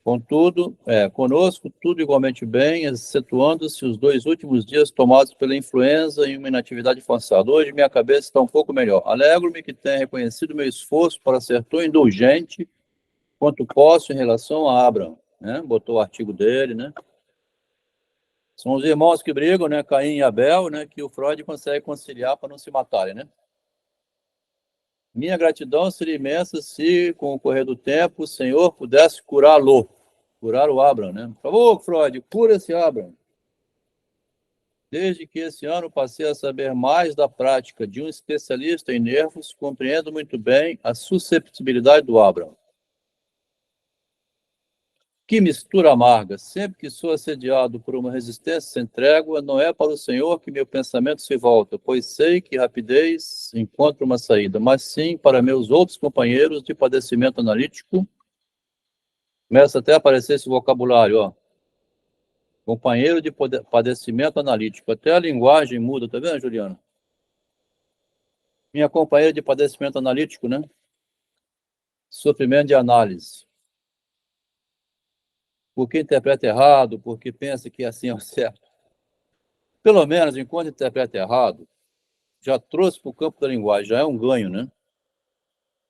Contudo, conosco tudo igualmente bem, excetuando-se os 2 últimos dias tomados pela influenza e uma inatividade forçada. Hoje minha cabeça está um pouco melhor. Alegro-me que tenha reconhecido meu esforço para ser tão indulgente quanto posso em relação a Abraham, né? Botou o artigo dele, né? São os irmãos que brigam, né? Caim e Abel, né? Que o Freud consegue conciliar para não se matarem, né? Minha gratidão seria imensa se, com o correr do tempo, o Senhor pudesse curá-lo. Curar o Abraham, né? Por favor, Freud, cura esse Abraham. Desde que esse ano passei a saber mais da prática de um especialista em nervos, compreendo muito bem a susceptibilidade do Abraham. Que mistura amarga! Sempre que sou assediado por uma resistência sem trégua, não é para o Senhor que meu pensamento se volta, pois sei que rapidez encontra uma saída, mas sim para meus outros companheiros de padecimento analítico. Começa até a aparecer esse vocabulário, ó. Companheiro de padecimento analítico. Até a linguagem muda, tá vendo, Juliana? Minha companheira de padecimento analítico, né? Sofrimento de análise. Porque interpreta errado, porque pensa que assim é o certo. Pelo menos, enquanto interpreta errado, já trouxe para o campo da linguagem, já é um ganho, né?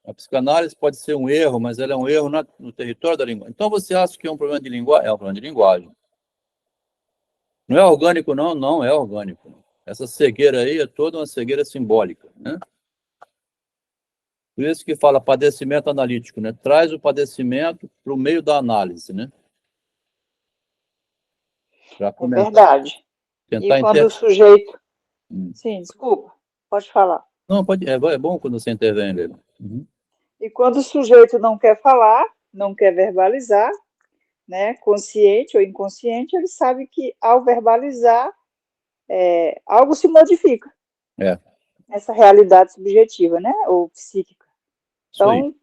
A psicanálise pode ser um erro, mas ela é um erro no território da linguagem. Então, você acha que é um problema de linguagem? É um problema de linguagem. Não é orgânico, não? Não é orgânico. Essa cegueira aí é toda uma cegueira simbólica, né? Por isso que fala padecimento analítico, né? Traz o padecimento para o meio da análise, né? É verdade. E quando o sujeito... Sim, desculpa, pode falar. Não, pode. É bom quando você intervém, Leila. Uhum. E quando o sujeito não quer falar, não quer verbalizar, né, consciente ou inconsciente, ele sabe que ao verbalizar, algo se modifica. Essa realidade subjetiva, né, ou psíquica. Então,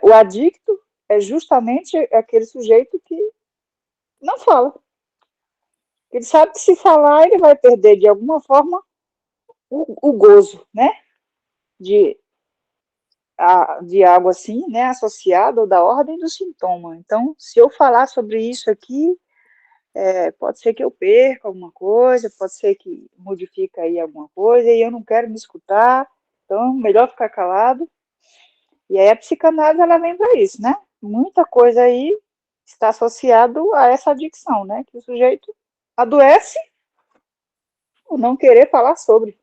o adicto é justamente aquele sujeito que não fala. Ele sabe que se falar, ele vai perder de alguma forma o gozo, né, de algo assim, né, associado ou da ordem do sintoma. Então, se eu falar sobre isso aqui, pode ser que eu perca alguma coisa, pode ser que modifique aí alguma coisa, e eu não quero me escutar, então, melhor ficar calado. E aí a psicanálise, ela vem para isso, né? Muita coisa aí está associado a essa adicção, né? Que o sujeito adoece por não querer falar sobre.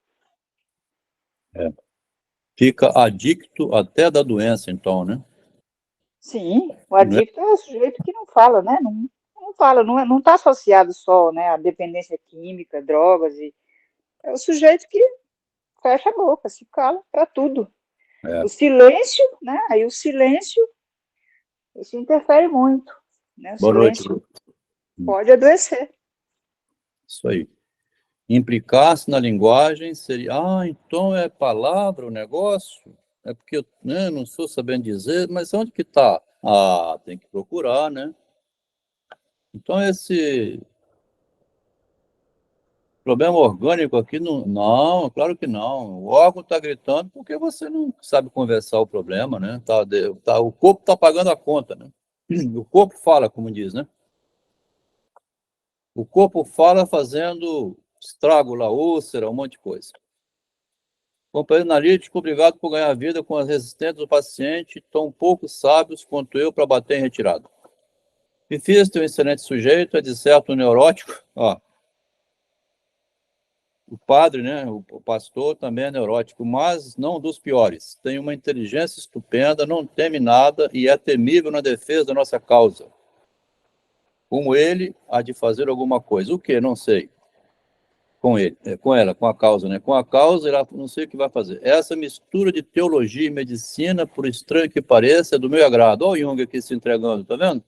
Fica adicto até da doença, então, né? Sim, o adicto é o sujeito que não fala, né? Não fala, não está associado só, né, à dependência química, drogas, é o sujeito que fecha a boca, se cala para tudo. O silêncio, né? Aí o silêncio, isso interfere muito, né? O Boa noite, silêncio Bruno. pode adoecer. Isso aí. Implicar-se na linguagem seria, então é palavra o negócio? É porque eu, né, não estou sabendo dizer, mas onde que está? Tem que procurar, né? Então esse problema orgânico aqui, não, claro que não. O órgão está gritando porque você não sabe conversar o problema, né? O corpo está pagando a conta, né? O corpo fala, como diz, né? O corpo fala fazendo estrago lá, úlcera, um monte de coisa. Companheiro analítico, obrigado por ganhar vida com as resistências do paciente, tão pouco sábios quanto eu para bater em retirada. Mephisto é um excelente sujeito, é de certo neurótico. O padre, né, o pastor também é neurótico, mas não dos piores. Tem uma inteligência estupenda, não teme nada e é temível na defesa da nossa causa. Como ele, há de fazer alguma coisa. O quê? Não sei. Com ele, com ela, com a causa, né? Com a causa, ela não sei o que vai fazer. Essa mistura de teologia e medicina, por estranho que pareça, é do meu agrado. Olha o Jung aqui se entregando, tá vendo?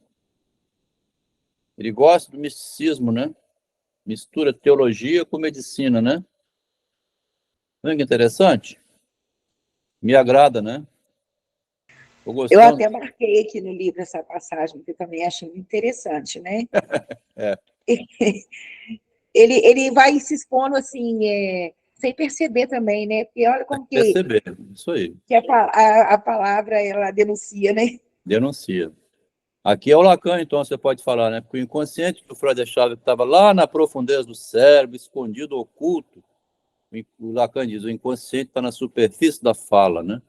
Ele gosta do misticismo, né? Mistura teologia com medicina, né? Não que interessante? Me agrada, né? Tô Eu gostando. até marquei aqui no livro essa passagem, que eu também achei muito interessante, né? É. Ele vai se expondo assim, sem perceber também, né? Porque olha como Perceber, isso aí. que a palavra ela denuncia, né? Denuncia. Aqui é o Lacan, então, você pode falar, né? Porque o inconsciente do Freud achava que estava lá na profundeza do cérebro, escondido, oculto. O Lacan diz, o inconsciente está na superfície da fala, né?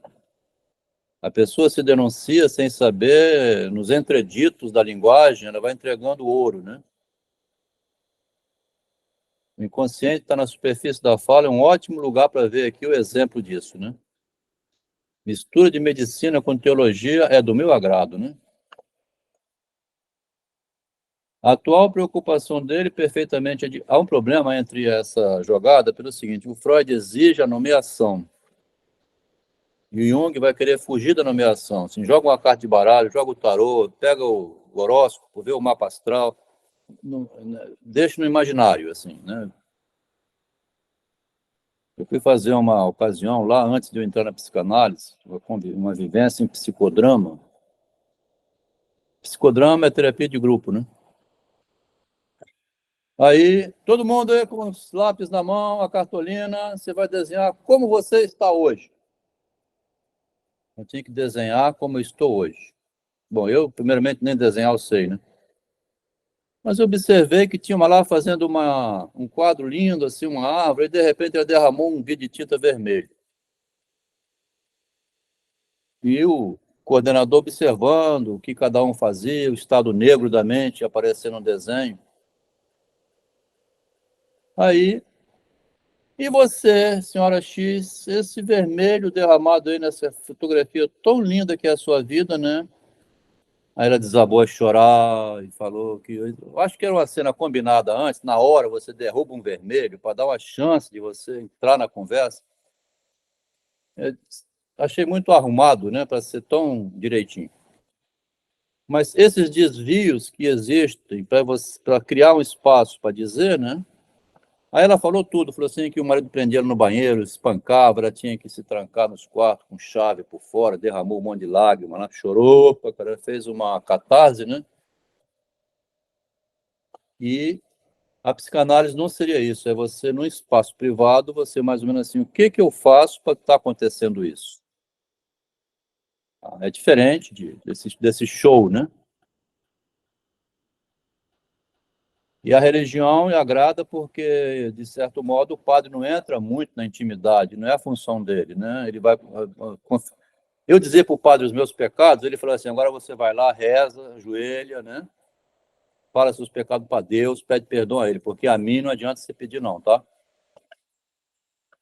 A pessoa se denuncia sem saber, nos entreditos da linguagem, ela vai entregando ouro, né? O inconsciente está na superfície da fala, é um ótimo lugar para ver aqui o exemplo disso, né? Mistura de medicina com teologia é do meu agrado, né? A atual preocupação dele, perfeitamente, há um problema entre essa jogada pelo seguinte, o Freud exige a nomeação, e o Jung vai querer fugir da nomeação. Assim, joga uma carta de baralho, joga o tarô, pega o horóscopo, vê o mapa astral, deixa no imaginário, assim, né? Eu fui fazer uma ocasião lá, antes de eu entrar na psicanálise, uma vivência em psicodrama. Psicodrama é terapia de grupo, né? Aí, todo mundo aí com os lápis na mão, a cartolina, você vai desenhar como você está hoje. Eu tinha que desenhar como eu estou hoje. Bom, eu, primeiramente, nem desenhar eu sei, né? Mas eu observei que tinha uma lá fazendo um quadro lindo, assim, uma árvore, e de repente ela derramou um vidro de tinta vermelho. E o coordenador observando o que cada um fazia, o estado negro da mente aparecendo no desenho. Aí, e você, senhora X, esse vermelho derramado aí nessa fotografia tão linda que é a sua vida, né? Aí ela desabou a chorar e falou que eu acho que era uma cena combinada antes, na hora você derruba um vermelho para dar uma chance de você entrar na conversa. Eu achei muito arrumado, né, para ser tão direitinho. Mas esses desvios que existem para criar um espaço para dizer, né? Aí ela falou tudo, falou assim que o marido prendia ela no banheiro, espancava, ela tinha que se trancar nos quartos com chave por fora, derramou um monte de lágrimas, ela chorou, fez uma catarse, né? E a psicanálise não seria isso, é você, num espaço privado, você mais ou menos assim, o que eu faço para estar acontecendo isso? É diferente desse show, né? E a religião agrada porque, de certo modo, o padre não entra muito na intimidade, não é a função dele, né? Ele vai... Eu dizer para o padre os meus pecados, ele falou assim, agora você vai lá, reza, ajoelha, né? Fala seus pecados para Deus, pede perdão a ele, porque a mim não adianta você pedir não, tá?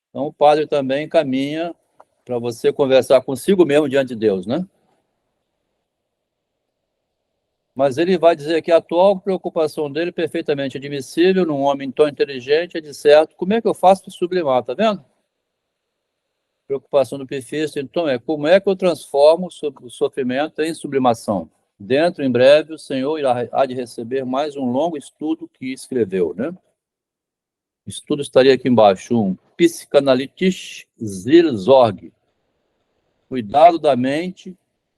Então o padre também caminha para você conversar consigo mesmo diante de Deus, né? Mas ele vai dizer que a atual preocupação dele, perfeitamente admissível, num homem tão inteligente, é de certo, como é que eu faço para sublimar, tá vendo? Preocupação do Pifista, então, como é que eu transformo o sofrimento em sublimação? Dentro, em breve, o senhor há de receber mais um longo estudo que escreveu, né? O estudo estaria aqui embaixo, um Psychanalytische Seelsorge, cuidado da mente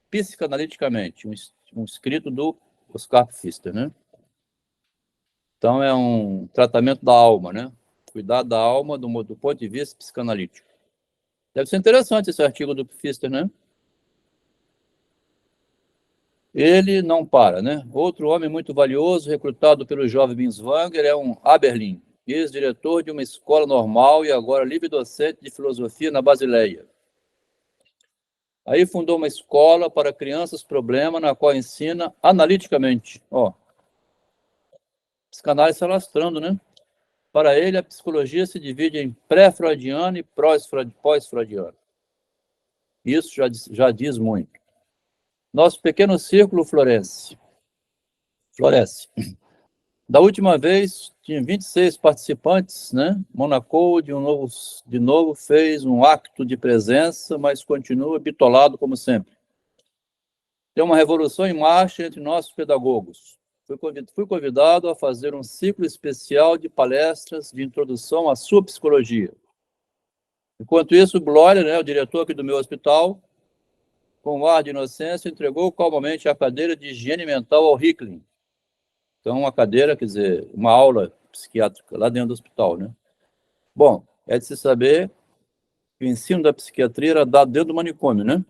psicanaliticamente, um escrito do Oscar Pfister, né? Então, é um tratamento da alma, né? Cuidado da alma do ponto de vista psicanalítico. Deve ser interessante esse artigo do Pfister, né? Ele não para, né? Outro homem muito valioso, recrutado pelo jovem Binswanger, é um Aberlin, ex-diretor de uma escola normal e agora livre docente de filosofia na Basileia. Aí fundou uma escola para crianças problema, na qual ensina analiticamente. Ó, psicanálise se alastrando, né? Para ele, a psicologia se divide em pré-freudiano e pós-freudiano. Isso já diz muito. Nosso pequeno círculo floresce. Da última vez, tinha 26 participantes, né? Monaco, de novo, fez um acto de presença, mas continua bitolado como sempre. Tem uma revolução em marcha entre nossos pedagogos. Fui convidado a fazer um ciclo especial de palestras de introdução à sua psicologia. Enquanto isso, Bloyer, né, o diretor aqui do meu hospital, com um ar de inocência, entregou calmamente a cadeira de higiene mental ao Hickling. Então, uma cadeira, quer dizer, uma aula psiquiátrica lá dentro do hospital, né? Bom, é de se saber que o ensino da psiquiatria era dado dentro do manicômio, né?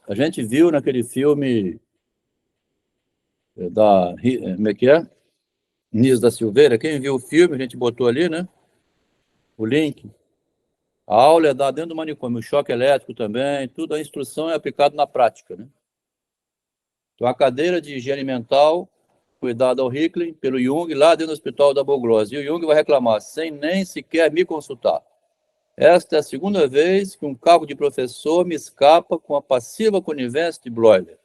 A gente viu naquele filme como é que é? Nis da Silveira, quem viu o filme, a gente botou ali, né? O link. A aula é dada dentro do manicômio, o choque elétrico também, tudo, a instrução é aplicada na prática, né? Então, a cadeira de higiene mental, cuidado ao Hickling, pelo Jung, lá dentro do hospital da Boglose. E o Jung vai reclamar, sem nem sequer me consultar. Esta é a segunda vez que um cargo de professor me escapa com a passiva conivência de Bloyer.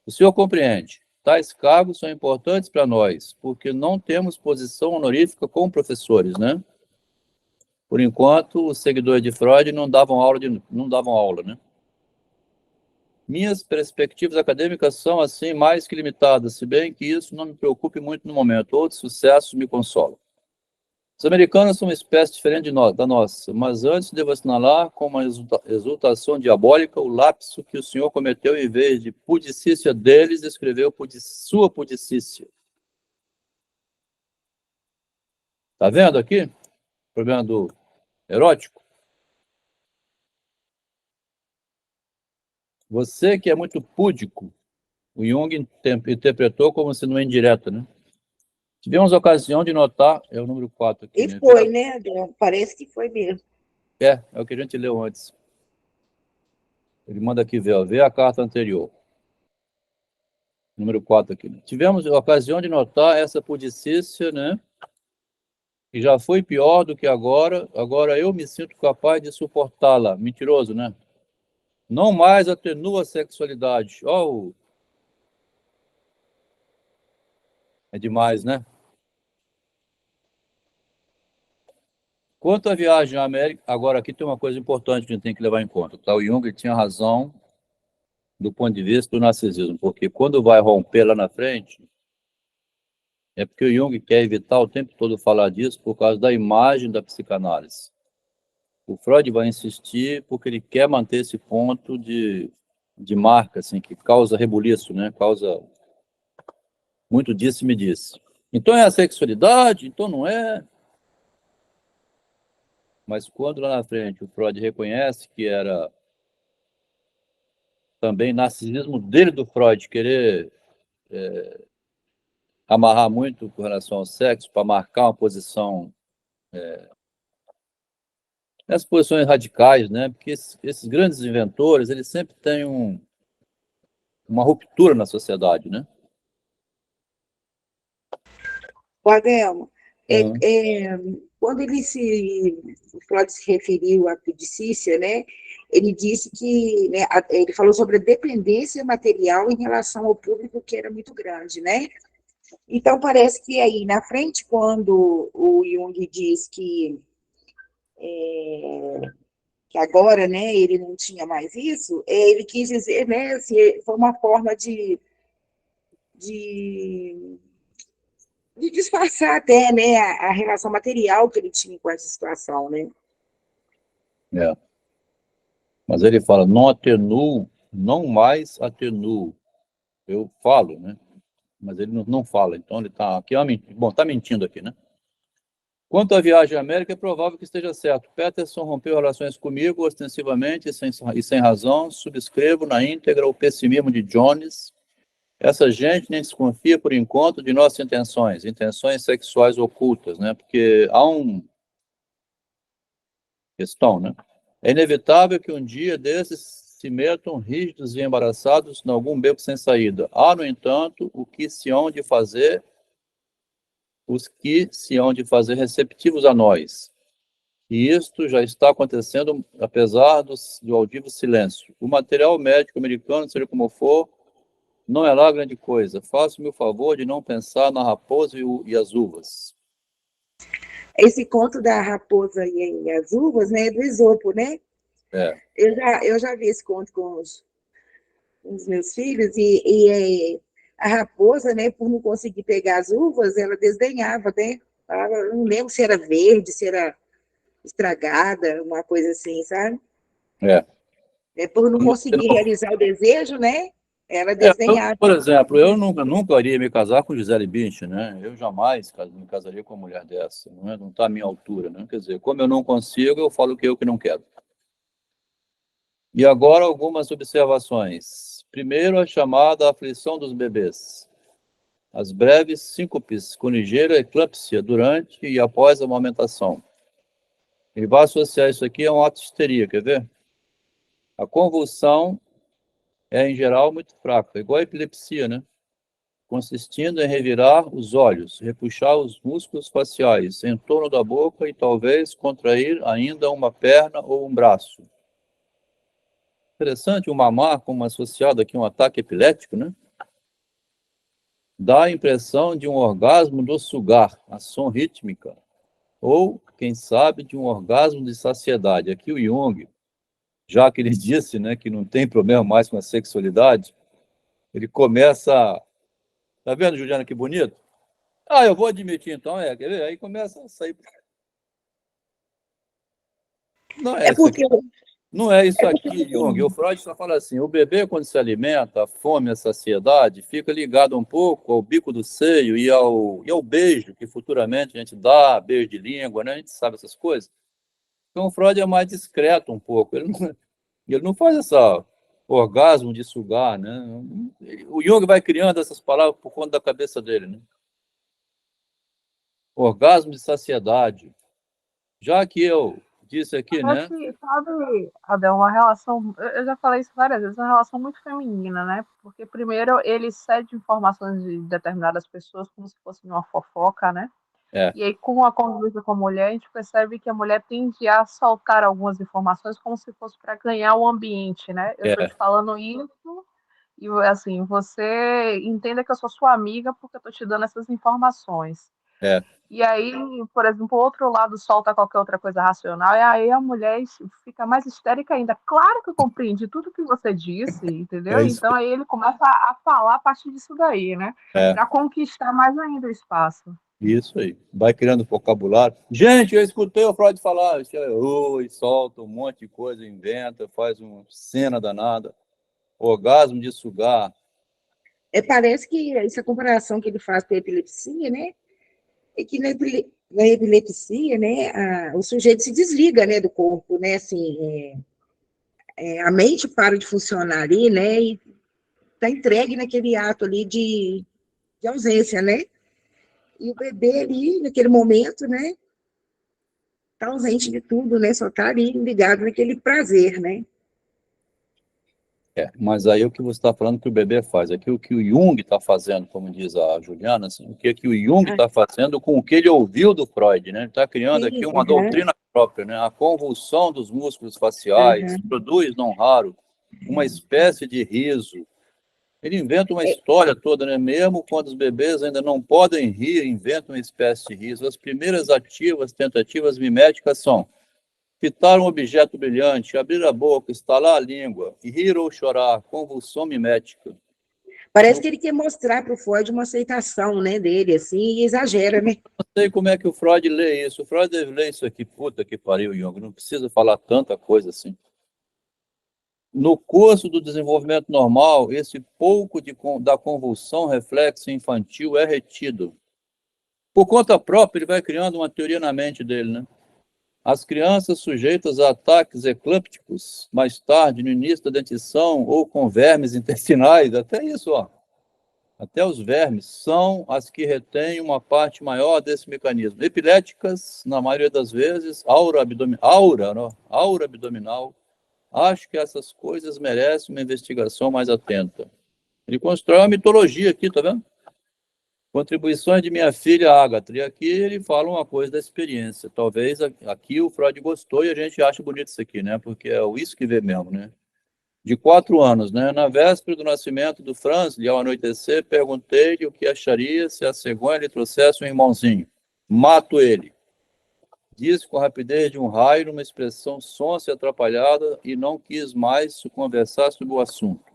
O senhor compreende? Tais cargos são importantes para nós, porque não temos posição honorífica como professores, né? Por enquanto, os seguidores de Freud não davam aula, né? Minhas perspectivas acadêmicas são, assim, mais que limitadas, se bem que isso não me preocupe muito no momento. Outros sucessos me consolam. Os americanos são uma espécie diferente da nossa, mas antes devo assinalar com uma exultação diabólica o lapso que o senhor cometeu em vez de pudicícia deles, escreveu sua pudicícia. Tá vendo aqui? Problema do erótico. Você que é muito púdico, o Jung interpretou como se não é indireta, né? Tivemos a ocasião de notar, é o número 4 aqui, E né? foi, né, Adriano? Parece que foi mesmo. É o que a gente leu antes. Ele manda aqui ver, ó, vê a carta anterior. Número 4 aqui. Né? Tivemos a ocasião de notar essa pudicícia, né? E já foi pior do que agora. Agora eu me sinto capaz de suportá-la. Mentiroso, né? Não mais atenua a sexualidade. Oh, é demais, né? Quanto à viagem à América, agora aqui tem uma coisa importante que a gente tem que levar em conta. Tá? O Jung tinha razão do ponto de vista do narcisismo, porque quando vai romper lá na frente, é porque o Jung quer evitar o tempo todo falar disso por causa da imagem da psicanálise. O Freud vai insistir porque ele quer manter esse ponto de marca, assim, que causa rebuliço, né? Causa muito disse me disse. Então é a sexualidade? Então não é? Mas quando lá na frente o Freud reconhece que era também narcisismo dele do Freud, querer amarrar muito com relação ao sexo, para marcar uma posição, essas posições radicais, né? Porque esses grandes inventores, eles sempre têm uma ruptura na sociedade, né? O Adelmo, Uhum. quando o Freud se referiu à pudicícia, né, ele disse que, né, ele falou sobre a dependência material em relação ao público, que era muito grande, né? Então, parece que aí na frente, quando o Jung diz que que agora, né, ele não tinha mais isso, ele quis dizer, né, se foi uma forma de, de disfarçar até, né, a relação material que ele tinha com essa situação, né. É. Mas ele fala, não atenuo, não mais atenuo. Eu falo, né? Mas ele não fala. Então ele está aqui, bom, está mentindo aqui, né? Quanto à viagem à América, é provável que esteja certo. Peterson rompeu relações comigo ostensivamente e sem razão. Subscrevo na íntegra o pessimismo de Jones. Essa gente nem desconfia por enquanto de nossas intenções sexuais ocultas, né? Porque há uma questão, né? É inevitável que um dia desses se metam rígidos e embaraçados em algum beco sem saída. Há, no entanto, os que se hão de fazer receptivos a nós. E isto já está acontecendo, apesar do audível silêncio. O material médico americano, seja como for, não é lá grande coisa. Faça-me o favor de não pensar na raposa e as uvas. Esse conto da raposa e as uvas, né, é do Esopo, né? É. Eu já vi esse conto com os meus filhos, e a raposa, né, por não conseguir pegar as uvas, ela desdenhava, né? Eu não lembro se era verde, se era estragada, uma coisa assim, sabe? É. Por não conseguir realizar o desejo, né? Ela desdenhava. Por exemplo, eu nunca iria me casar com Gisele Bündchen, né? Eu jamais me casaria com uma mulher dessa, não está à minha altura, né? Quer dizer, como eu não consigo, eu falo que eu que não quero. E agora algumas observações. Primeiro, a chamada aflição dos bebês. As breves síncopes com ligeira eclâmpsia durante e após a amamentação. Ele vai associar isso aqui a um ato de histeria, quer ver? A convulsão é, em geral, muito fraca, igual a epilepsia, né? Consistindo em revirar os olhos, repuxar os músculos faciais em torno da boca e talvez contrair ainda uma perna ou um braço. Interessante o mamar como associado aqui a um ataque epilético, né? Dá a impressão de um orgasmo do sugar, ação rítmica, ou, quem sabe, de um orgasmo de saciedade. Aqui o Jung, já que ele disse, né, que não tem problema mais com a sexualidade, ele começa... Tá vendo, Juliana, que bonito? Ah, eu vou admitir, então, quer ver? Aí começa a sair... Não é isso aqui. Não é isso aqui, Jung. O Freud só fala assim, o bebê, quando se alimenta, a fome, a saciedade, fica ligado um pouco ao bico do seio e ao beijo, que futuramente a gente dá, beijo de língua, né? A gente sabe essas coisas. Então, o Freud é mais discreto um pouco. Ele não faz essa orgasmo de sugar, né? O Jung vai criando essas palavras por conta da cabeça dele, né? Orgasmo de saciedade. Já que eu disse aqui, né? Sabe, Adel, uma relação, eu já falei isso várias vezes, uma relação muito feminina, né? Porque primeiro ele cede informações de determinadas pessoas como se fosse uma fofoca, né? É. E aí, com a convivência com a mulher, a gente percebe que a mulher tende a soltar algumas informações como se fosse para ganhar o ambiente, né? Eu estou te falando isso e, assim, você entenda que eu sou sua amiga porque eu estou te dando essas informações. É. E aí, por exemplo, o outro lado solta qualquer outra coisa racional, e aí a mulher fica mais histérica ainda. Claro que eu compreendi tudo que você disse, entendeu? Então aí ele começa a falar a partir disso daí, né? Para conquistar mais ainda o espaço. Isso aí. Vai criando vocabulário. Gente, eu escutei o Freud falar, oi, solta um monte de coisa, inventa, faz uma cena danada. Orgasmo de sugar. Parece que essa comparação que ele faz com a epilepsia, né? É que na epilepsia, né, o sujeito se desliga, né, do corpo, né, assim, a mente para de funcionar ali, né, e está entregue naquele ato ali de ausência, né, e o bebê ali, naquele momento, né, está ausente de tudo, né, só está ali ligado naquele prazer, né. Mas aí o que você está falando que o bebê faz, aqui o que o Jung está fazendo, como diz a Juliana, assim, o que o Jung está fazendo com o que ele ouviu do Freud, né? Ele está criando aqui uma doutrina própria, né? A convulsão dos músculos faciais produz, não raro, uma espécie de riso. Ele inventa uma história toda, né? Mesmo quando os bebês ainda não podem rir, inventa uma espécie de riso. As primeiras tentativas miméticas são fitar um objeto brilhante, abrir a boca, estalar a língua, rir ou chorar, convulsão mimética. Parece que ele quer mostrar para o Freud uma aceitação, né, dele, assim, e exagera, né? Não sei como é que o Freud lê isso. O Freud deve ler isso aqui, puta que pariu, Jung, não precisa falar tanta coisa assim. No curso do desenvolvimento normal, esse pouco da convulsão reflexo infantil é retido. Por conta própria, ele vai criando uma teoria na mente dele, né? As crianças sujeitas a ataques eclâmpticos, mais tarde, no início da dentição, ou com vermes intestinais, até isso, ó. Até os vermes são as que retêm uma parte maior desse mecanismo. Epiléticas, na maioria das vezes, aura abdominal. Acho que essas coisas merecem uma investigação mais atenta. Ele constrói uma mitologia aqui, tá vendo? Contribuições de minha filha Agatha. E aqui ele fala uma coisa da experiência. Talvez aqui o Freud gostou e a gente acha bonito isso aqui, né? Porque é isso que vê mesmo, né? De 4 anos, né? Na véspera do nascimento do Franz, ao anoitecer, perguntei-lhe o que acharia se a cegonha lhe trouxesse um irmãozinho. Mato ele. Disse com a rapidez de um raio, numa expressão sonsa e atrapalhada, e não quis mais conversar sobre o assunto.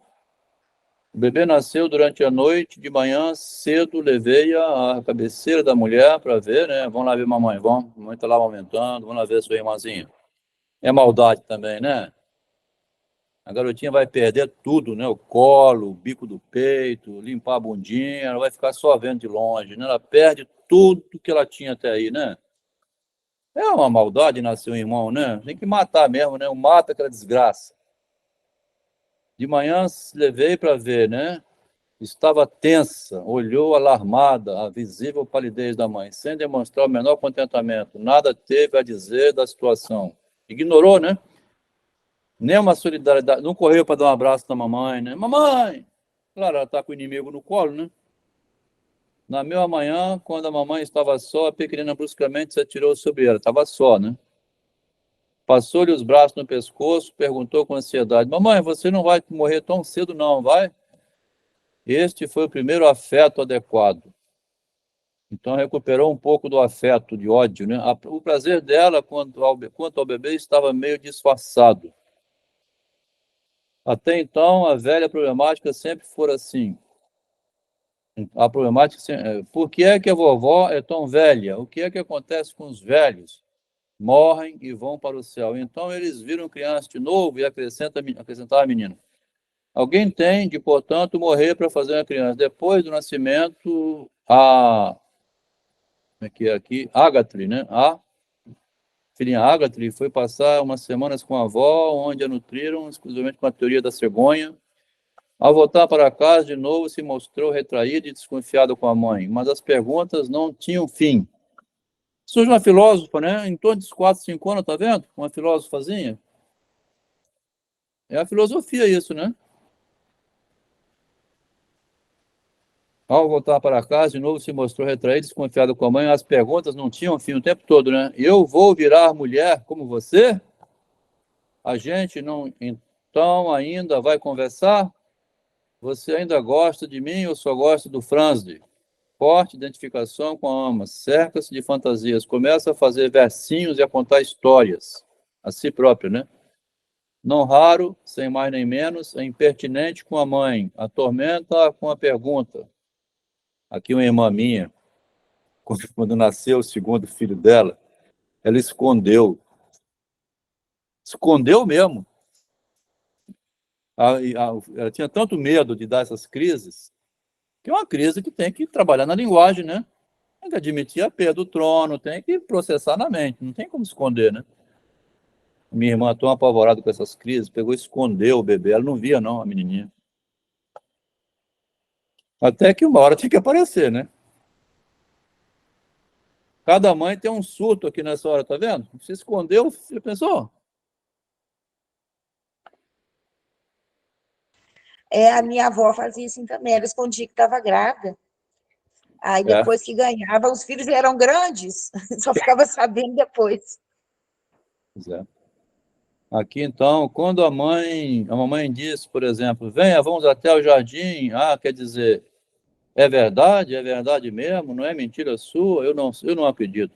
O bebê nasceu durante a noite, de manhã cedo, levei-a à cabeceira da mulher para ver, né? Vamos lá ver mamãe, vamos. Mamãe está lá aumentando, vamos lá ver a sua irmãzinha. É maldade também, né? A garotinha vai perder tudo, né? O colo, o bico do peito, limpar a bundinha, ela vai ficar só vendo de longe, né? Ela perde tudo que ela tinha até aí, né? É uma maldade nascer um irmão, né? Tem que matar mesmo, né? Mata aquela desgraça. De manhã levei para ver, né? Estava tensa, olhou alarmada a visível palidez da mãe, sem demonstrar o menor contentamento. Nada teve a dizer da situação. Ignorou, né? Nem uma solidariedade. Não correu para dar um abraço na mamãe, né? Mamãe! Claro, ela está com o inimigo no colo, né? Na mesma manhã, quando a mamãe estava só, a pequenina bruscamente se atirou sobre ela. Estava só, né? Passou-lhe os braços no pescoço, perguntou com ansiedade: Mamãe, você não vai morrer tão cedo, não, vai? Este foi o primeiro afeto adequado. Então, recuperou um pouco do afeto, de ódio, né? O prazer dela quanto ao bebê estava meio disfarçado. Até então, a velha problemática sempre fora assim. A problemática, por que é que a vovó é tão velha? O que é que acontece com os velhos? Morrem e vão para o céu. Então, eles viram criança de novo e acrescentaram a menina. Alguém tem de, portanto, morrer para fazer uma criança. Depois do nascimento, aqui, Ágatri, né? A filhinha Ágatri foi passar umas semanas com a avó, onde a nutriram exclusivamente com a teoria da cegonha. Ao voltar para casa, de novo, se mostrou retraída e desconfiada com a mãe, mas as perguntas não tinham fim. Surge uma filósofa, né? Em torno de 4, 5 anos, tá vendo? Uma filósofazinha. É a filosofia isso, né? Ao voltar para casa, de novo se mostrou retraída, desconfiada com a mãe. As perguntas não tinham fim o tempo todo, né? Eu vou virar mulher como você? A gente não, então, ainda vai conversar? Você ainda gosta de mim ou só gosta do Franzli? Forte identificação com a ama, cerca-se de fantasias, começa a fazer versinhos e a contar histórias a si próprio, né? Não raro, sem mais nem menos, é impertinente com a mãe, atormenta com a pergunta. Aqui uma irmã minha, quando nasceu o segundo filho dela, ela escondeu mesmo. Ela tinha tanto medo de dar essas crises, que é uma crise que tem que trabalhar na linguagem, né? Tem que admitir a perda do trono, tem que processar na mente, não tem como esconder, né? Minha irmã, tão apavorada com essas crises, pegou e escondeu o bebê, ela não via, não, a menininha. Até que uma hora tinha que aparecer, né? Cada mãe tem um surto aqui nessa hora, tá vendo? Se escondeu, você pensou? A minha avó fazia assim também, ela escondia que estava grávida. Aí, É, depois que ganhava, os filhos eram grandes, só ficava sabendo depois. pois é. Aqui, então, quando a mamãe diz, por exemplo, venha, vamos até o jardim, quer dizer, é verdade mesmo, não é mentira sua, eu não acredito.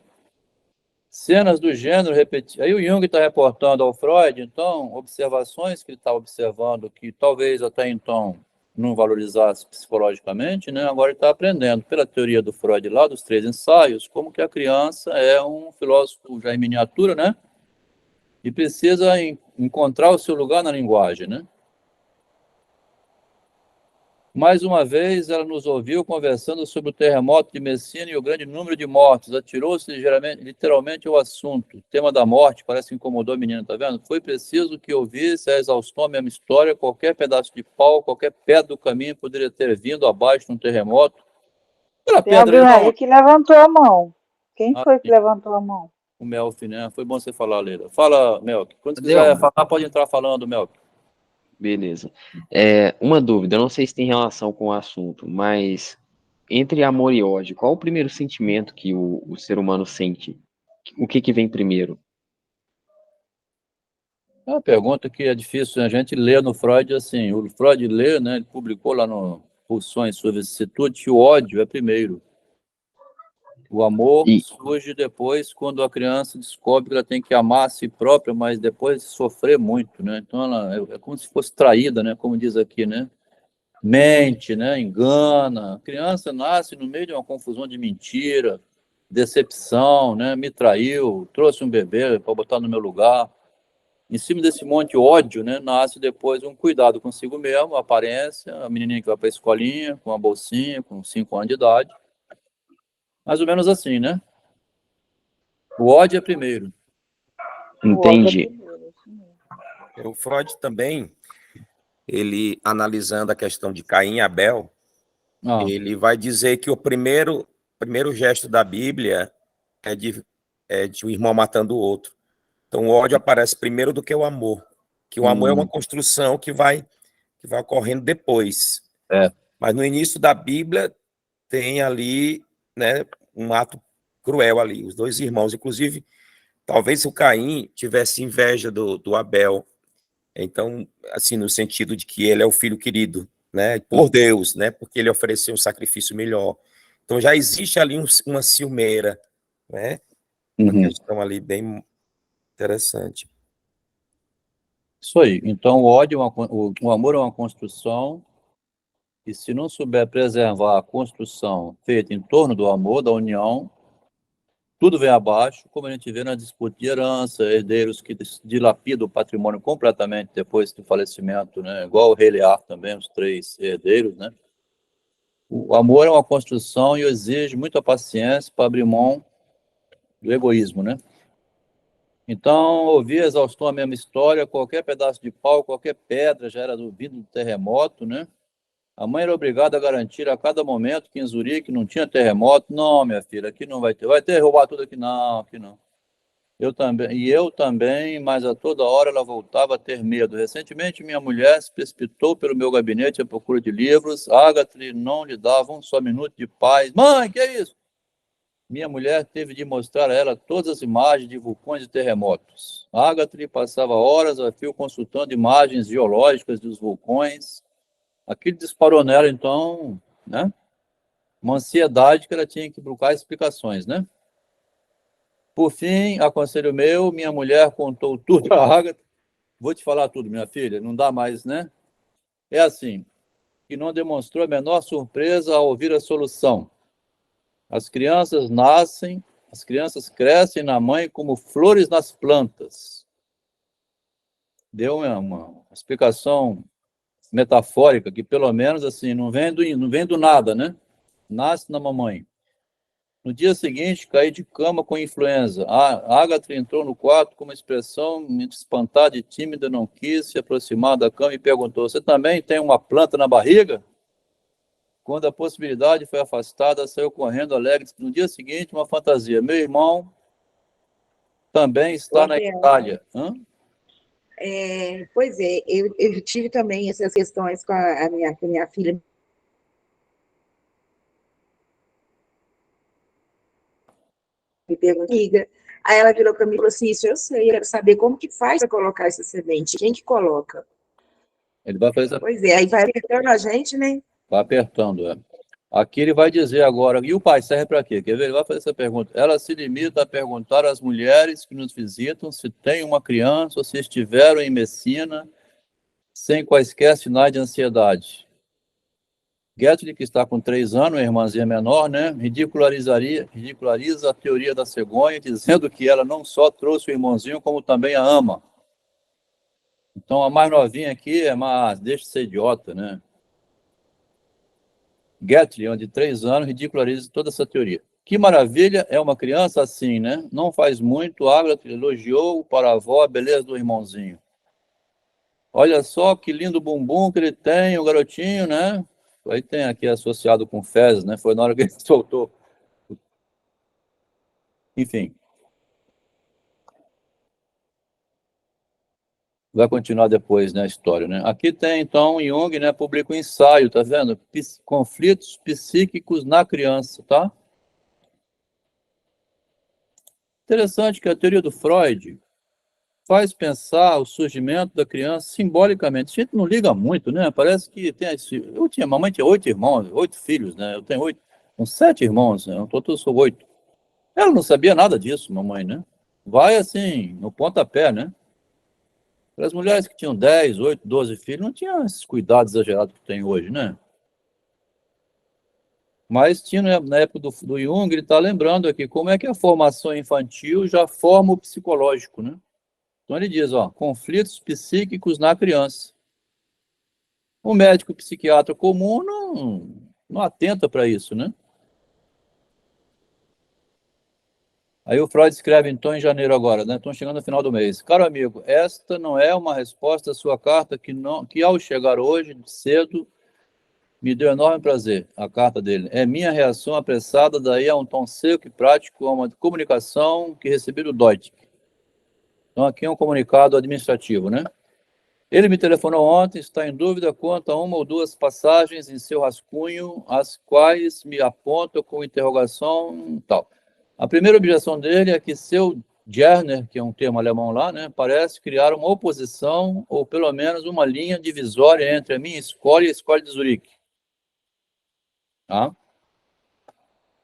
Cenas do gênero repetidas. Aí o Jung está reportando ao Freud, então, observações que ele está observando que talvez até então não valorizasse psicologicamente, né? Agora ele está aprendendo, pela teoria do Freud lá, dos 3 ensaios, como que a criança é um filósofo já em miniatura, né? E precisa encontrar o seu lugar na linguagem, né? Mais uma vez, ela nos ouviu conversando sobre o terremoto de Messina e o grande número de mortos. Atirou-se literalmente ao assunto. O tema da morte parece que incomodou a menina, tá vendo? Foi preciso que ouvisse a exaustão a mesma história. Qualquer pedaço de pau, qualquer pedra do caminho poderia ter vindo abaixo num terremoto. Aquela Tem pedra alguém ali, não. aí que levantou a mão. Quem Ah, foi que levantou a mão? o Melk, né? Foi bom você falar, Leila. Fala, Melk. Quando você Deu. quiser falar, pode entrar falando, Melk. Beleza. Uma dúvida, eu não sei se tem relação com o assunto, mas entre amor e ódio, qual o primeiro sentimento que o ser humano sente? O que vem primeiro? É uma pergunta que é difícil a gente ler no Freud, assim, o Freud lê, né, ele publicou lá no Pulsões sobre Vicissitude que o ódio é primeiro. O amor E, surge depois, quando a criança descobre que ela tem que amar a si própria, mas depois de sofrer muito, né? Então ela é como se fosse traída, né? Como diz aqui, né? Mente, né? Engana. A criança nasce no meio de uma confusão de mentira, decepção, né? Me traiu, trouxe um bebê para botar no meu lugar. Em cima desse monte de ódio, né? Nasce depois um cuidado consigo mesmo, a aparência, a menininha que vai para a escolinha, com uma bolsinha, com 5 anos de idade. Mais ou menos assim, né? O ódio é primeiro. O ódio é entendi. primeiro, isso mesmo. O Freud também, ele analisando a questão de Caim e Abel, Ah, ele vai dizer que o primeiro gesto da Bíblia é de um irmão matando o outro. Então o ódio aparece primeiro do que o amor, que o amor é uma construção que vai ocorrendo depois. É. Mas no início da Bíblia tem ali, né, um ato cruel ali, os 2 irmãos, inclusive, talvez o Caim tivesse inveja do Abel, então, assim, no sentido de que ele é o filho querido, né, por Deus, né, porque ele ofereceu um sacrifício melhor. Então já existe ali uma ciumeira, né, uma questão ali bem interessante. Isso aí. Então, o ódio, o amor é uma construção, e se não souber preservar a construção feita em torno do amor, da união, tudo vem abaixo, como a gente vê na disputa de herança, herdeiros que dilapidam o patrimônio completamente depois do falecimento, né? Igual o Rei Lear também, os 3 herdeiros, né? O amor é uma construção e exige muita paciência para abrir mão do egoísmo, né? Então, ouvir a exaustão a mesma história, qualquer pedaço de pau, qualquer pedra já era do vindo do terremoto, né? A mãe era obrigada a garantir a cada momento que em Zurique não tinha terremoto. Não, minha filha, aqui não vai ter. Vai ter roubar tudo aqui? Não, aqui não. Eu também, mas a toda hora ela voltava a ter medo. Recentemente, minha mulher se precipitou pelo meu gabinete à procura de livros. Agatha não lhe dava um só minuto de paz. Mãe, que é isso? Minha mulher teve de mostrar a ela todas as imagens de vulcões e terremotos. Agatha passava horas a fio consultando imagens geológicas dos vulcões. Aquilo disparou nela, então, né? Uma ansiedade que ela tinha que buscar explicações, né? Por fim, aconselho meu, minha mulher contou tudo a Agatha. Vou te falar tudo, minha filha, não dá mais, né? É assim, que não demonstrou a menor surpresa ao ouvir a solução. As crianças nascem, as crianças crescem na mãe como flores nas plantas. Deu uma explicação metafórica que, pelo menos, assim, não vem do nada, né? Nasce na mamãe. No dia seguinte, caí de cama com influenza. A Agatha entrou no quarto com uma expressão espantada e tímida, não quis se aproximar da cama e perguntou: você também tem uma planta na barriga? Quando a possibilidade foi afastada, saiu correndo alegre. No dia seguinte, uma fantasia. Meu irmão também está na Itália. Hã? Pois é, eu tive também essas questões com a minha filha. Me perguntou, amiga. Aí ela virou para mim e falou assim: isso eu sei, eu quero saber como que faz para colocar essa semente, quem que coloca? Ele vai fazer. Pois é, aí vai apertando a gente, né? Vai apertando, é. Aqui ele vai dizer agora, e o pai serve para quê? Quer ver? Ele vai fazer essa pergunta. Ela se limita a perguntar às mulheres que nos visitam se têm uma criança ou se estiveram em medicina sem quaisquer sinais de ansiedade. Getty, que está com 3 anos, a irmãzinha menor, né, ridiculariza a teoria da cegonha, dizendo que ela não só trouxe o irmãozinho, como também a ama. Então, a mais novinha aqui é, mas deixa de ser idiota, né? Getty, de 3 anos, ridiculariza toda essa teoria. Que maravilha, é uma criança assim, né? Não faz muito, Agatha elogiou para a avó a beleza do irmãozinho. Olha só que lindo bumbum que ele tem, o garotinho, né? Aí tem aqui associado com fezes, né? Foi na hora que ele soltou. Enfim. Vai continuar depois, né, a história, né? Aqui tem, então, Jung, né, publica um ensaio, tá vendo? Conflitos psíquicos na criança, tá? Interessante que a teoria do Freud faz pensar o surgimento da criança simbolicamente. A gente não liga muito, né? Parece que tem... Mamãe tinha 8 irmãos, 8 filhos, né? Eu tenho 8, com 7 irmãos, né? Eu sou 8. Ela não sabia nada disso, mamãe, né? Vai assim, no pontapé, né? Para as mulheres que tinham 10, 8, 12 filhos, não tinha esses cuidados exagerados que tem hoje, né? Mas tinha, na época do Jung, ele está lembrando aqui como é que a formação infantil já forma o psicológico, né? Então ele diz, ó, conflitos psíquicos na criança. O médico psiquiatra comum não atenta para isso, né? Aí o Freud escreve, então, em janeiro agora, né? Estão chegando no final do mês. Caro amigo, esta não é uma resposta à sua carta que ao chegar hoje, cedo, me deu enorme prazer, a carta dele. É minha reação apressada, daí a um tom seco e prático, a uma comunicação que recebi do Deutsch. Então, aqui é um comunicado administrativo, né? Ele me telefonou ontem, está em dúvida quanto a uma ou duas passagens em seu rascunho, as quais me apontam com interrogação e tal. A primeira objeção dele é que seu Gerner, que é um termo alemão lá, né, parece criar uma oposição, ou pelo menos uma linha divisória entre a minha escola e a escola de Zurique. Tá?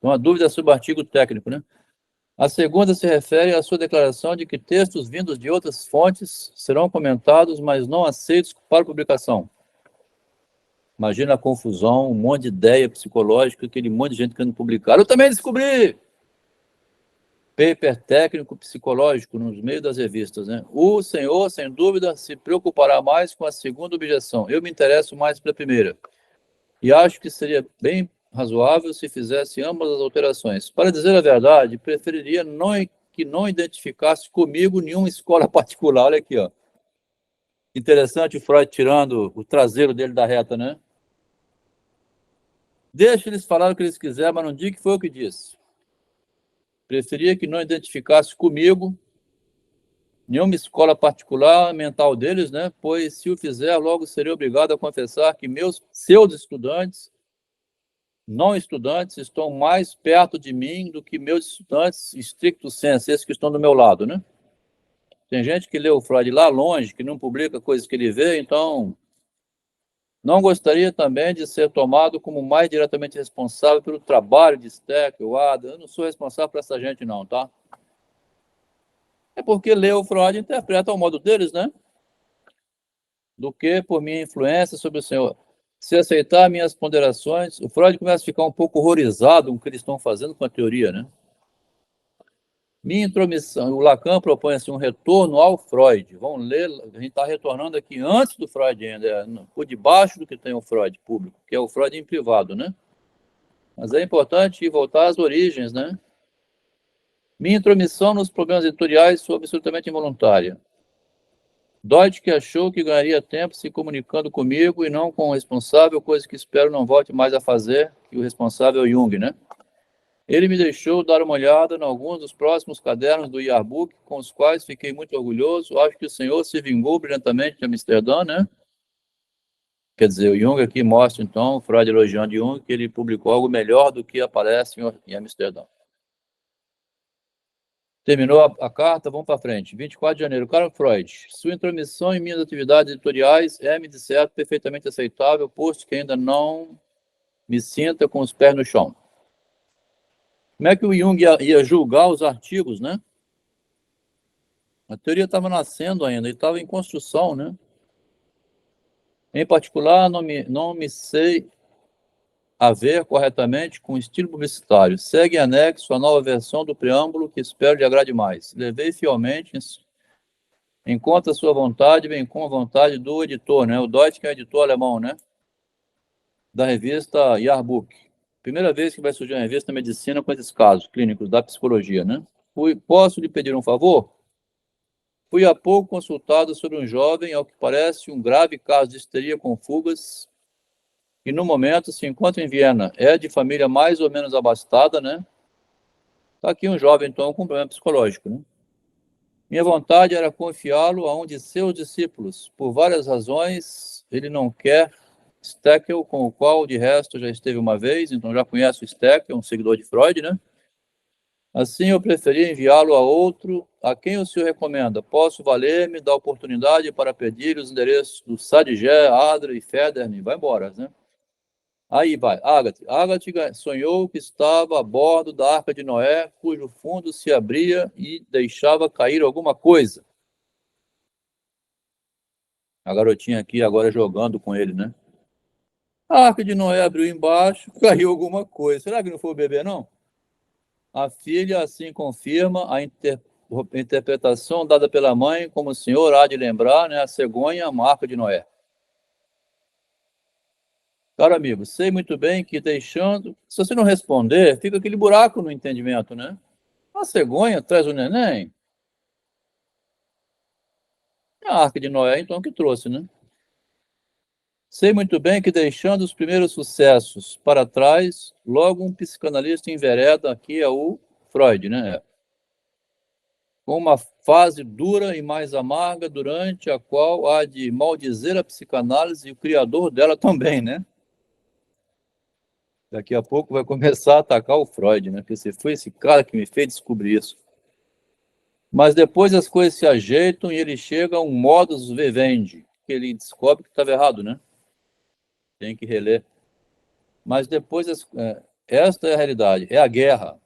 Uma dúvida sobre o artigo técnico, né? A segunda se refere à sua declaração de que textos vindos de outras fontes serão comentados, mas não aceitos para publicação. Imagina a confusão, um monte de ideia psicológica, aquele monte de gente querendo publicar. Eu também descobri! Paper técnico psicológico nos meios das revistas, né? O senhor, sem dúvida, se preocupará mais com a segunda objeção. Eu me interesso mais pela primeira. E acho que seria bem razoável se fizesse ambas as alterações. Para dizer a verdade, preferiria que não identificasse comigo nenhuma escola particular. Olha aqui, ó. Interessante o Freud tirando o traseiro dele da reta, né? Deixa eles falar o que eles quiserem, mas não diga que foi eu que disse. Preferia que não identificasse comigo nenhuma escola particular mental deles, né? Pois se o fizer, logo seria obrigado a confessar que seus estudantes, não estudantes, estão mais perto de mim do que meus estudantes stricto sensu, esses que estão do meu lado, né? Tem gente que lê o Freud lá longe, que não publica coisas que ele vê, então não gostaria também de ser tomado como mais diretamente responsável pelo trabalho de Steckel, Adam. Eu não sou responsável por essa gente não, tá? É porque lê o Freud e interpreta ao modo deles, né? Do que por minha influência sobre o senhor. Se aceitar minhas ponderações, o Freud começa a ficar um pouco horrorizado com o que eles estão fazendo com a teoria, né? Minha intromissão, o Lacan propõe assim, um retorno ao Freud. Vamos ler, a gente está retornando aqui antes do Freud ainda, por debaixo do que tem o Freud público, que é o Freud em privado, né? Mas é importante voltar às origens, né? Minha intromissão nos problemas editoriais foi absolutamente involuntária. Deutsch que achou que ganharia tempo se comunicando comigo e não com o responsável, coisa que espero não volte mais a fazer, que o responsável é o Jung, né? Ele me deixou dar uma olhada em alguns dos próximos cadernos do Yearbook, com os quais fiquei muito orgulhoso. Acho que o senhor se vingou brilhantemente de Amsterdã, né? Quer dizer, o Jung aqui mostra, então, o Freud elogiando Jung, que ele publicou algo melhor do que aparece em Amsterdã. Terminou a carta, vamos para frente. 24 de janeiro. Caro Freud, sua intromissão em minhas atividades editoriais é, me de certo, perfeitamente aceitável, posto que ainda não me sinta com os pés no chão. Como é que o Jung ia julgar os artigos, né? A teoria estava nascendo ainda, e estava em construção, né? Em particular, não me sei haver corretamente com o estilo publicitário. Segue em anexo a nova versão do preâmbulo que espero lhe agrade mais. Levei fielmente em conta a sua vontade, bem como a vontade do editor, né? O Deutsch, que é o editor alemão, né? Da revista Jahrbuch. Primeira vez que vai surgir uma revista da medicina com esses casos clínicos da psicologia, né? Posso lhe pedir um favor? Fui há pouco consultado sobre um jovem, ao que parece, um grave caso de histeria com fugas, que no momento se encontra em Viena. É de família mais ou menos abastada, né? Está aqui um jovem, então, com problema psicológico, né? Minha vontade era confiá-lo a um de seus discípulos. Por várias razões, ele não quer Steckel, com o qual, de resto, já esteve uma vez, então já conhece o Steckel, um seguidor de Freud, né? Assim, eu preferi enviá-lo a outro. A quem o senhor recomenda? Posso valer-me da oportunidade para pedir os endereços do Sadigé, Adra e Federni? Vai embora, né? Aí vai, Agathe. Agathe sonhou que estava a bordo da Arca de Noé, cujo fundo se abria e deixava cair alguma coisa. A garotinha aqui agora jogando com ele, né? A Arca de Noé abriu embaixo, caiu alguma coisa. Será que não foi o bebê, não? A filha assim confirma a interpretação dada pela mãe, como o senhor há de lembrar, né? A cegonha, a marca de Noé. Caro amigo, sei muito bem que deixando... Se você não responder, fica aquele buraco no entendimento, né? A cegonha traz o neném. É a Arca de Noé, então, que trouxe, né? Sei muito bem que deixando os primeiros sucessos para trás, logo um psicanalista envereda, aqui é o Freud, né? Com uma fase dura e mais amarga, durante a qual há de maldizer a psicanálise e o criador dela também, né? Daqui a pouco vai começar a atacar o Freud, né? Porque foi esse cara que me fez descobrir isso. Mas depois as coisas se ajeitam e ele chega a um modus vivendi, que ele descobre que estava errado, né? Tem que reler. Mas depois, esta é a realidade, é a guerra.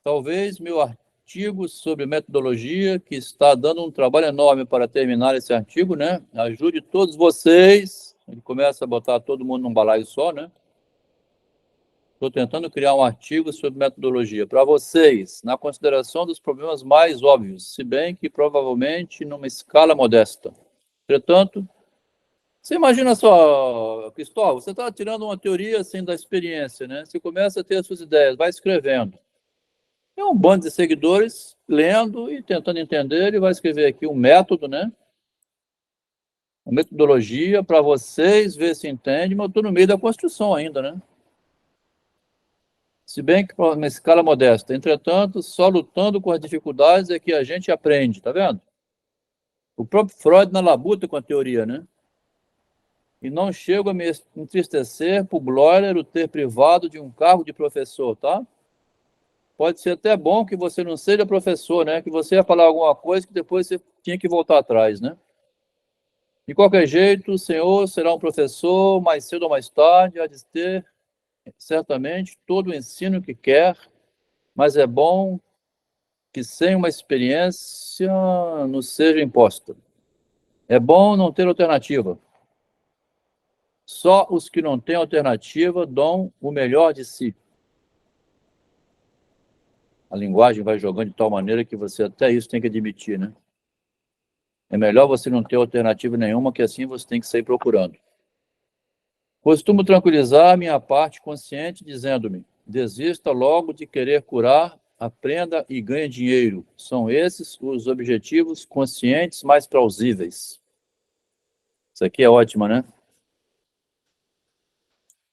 Talvez meu artigo sobre metodologia, que está dando um trabalho enorme para terminar esse artigo, né? Ajude todos vocês. Ele começa a botar todo mundo num balaio só, né? Estou tentando criar um artigo sobre metodologia para vocês, na consideração dos problemas mais óbvios, se bem que provavelmente numa escala modesta. Entretanto, você imagina só, Cristóvão, você está tirando uma teoria assim da experiência, né? Você começa a ter as suas ideias, vai escrevendo. É um bando de seguidores lendo e tentando entender. Ele vai escrever aqui um método, né? Uma metodologia para vocês ver se entende, mas eu estou no meio da construção ainda, né? Se bem que para uma escala modesta. Entretanto, só lutando com as dificuldades é que a gente aprende, tá vendo? O próprio Freud na labuta com a teoria, né? E não chego a me entristecer por Bloiler o ter privado de um cargo de professor, tá? Pode ser até bom que você não seja professor, né? Que você ia falar alguma coisa que depois você tinha que voltar atrás, né? De qualquer jeito, o senhor será um professor, mais cedo ou mais tarde, há de ter, certamente, todo o ensino que quer, mas é bom que sem uma experiência nos seja imposta. É bom não ter alternativa. Só os que não têm alternativa dão o melhor de si. A linguagem vai jogando de tal maneira que você até isso tem que admitir, né? É melhor você não ter alternativa nenhuma, que assim você tem que sair procurando. Costumo tranquilizar a minha parte consciente, dizendo-me: desista logo de querer curar, aprenda e ganhe dinheiro. São esses os objetivos conscientes mais plausíveis. Isso aqui é ótimo, né?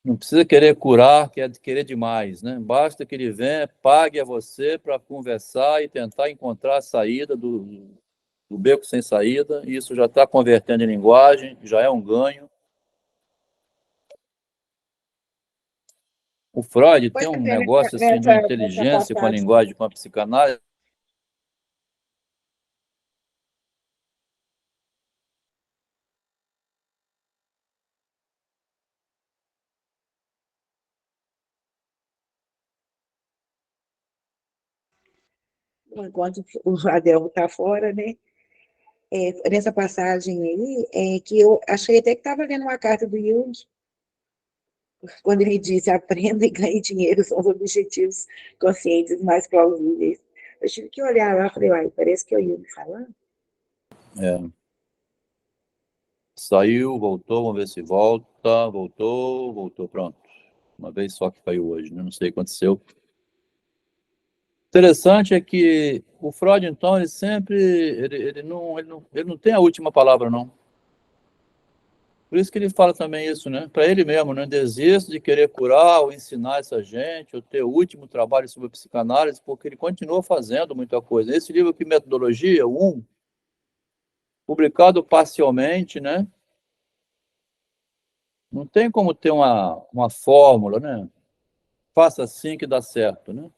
Não precisa querer curar, que é querer demais, né? Basta que ele venha, pague a você para conversar e tentar encontrar a saída do beco sem saída. Isso já está convertendo em linguagem, já é um ganho. O Freud tem um negócio assim de uma inteligência com a linguagem, com a psicanálise. enquanto o Adelmo está fora, né? Nessa passagem aí, que eu achei até que estava lendo uma carta do Jung, quando ele disse: aprenda e ganhe dinheiro são os objetivos conscientes mais plausíveis. Eu tive que olhar lá e falei: uai, parece que é o Jung falando. Saiu, voltou, vamos ver se volta. Voltou, pronto. Uma vez só que caiu hoje, né? Não sei o que aconteceu. Interessante é que o Freud, então, ele sempre, ele não tem a última palavra, não. Por isso que ele fala também isso, né? Para ele mesmo, né? Desisto de querer curar ou ensinar essa gente, ou ter o último trabalho sobre psicanálise, porque ele continua fazendo muita coisa. Esse livro aqui, Metodologia 1, publicado parcialmente, né? Não tem como ter uma fórmula, né? Faça assim que dá certo, né?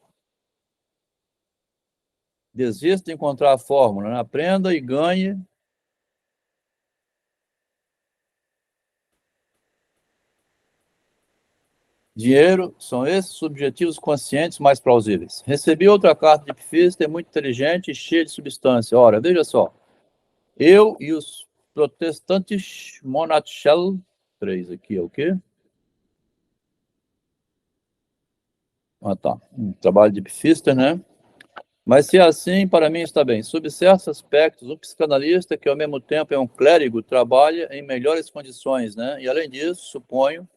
Desista de encontrar a fórmula, né? Aprenda e ganhe. Dinheiro são esses os objetivos conscientes mais plausíveis. Recebi outra carta de Pfister, muito inteligente e cheia de substância. Ora, veja só. Eu e os protestantes Monatshell, 3 aqui é o quê? Ah, tá. Trabalho de Pfister, né? Mas se é assim, para mim está bem. Sob certos aspectos, um psicanalista que ao mesmo tempo é um clérigo trabalha em melhores condições, né? E além disso, suponho,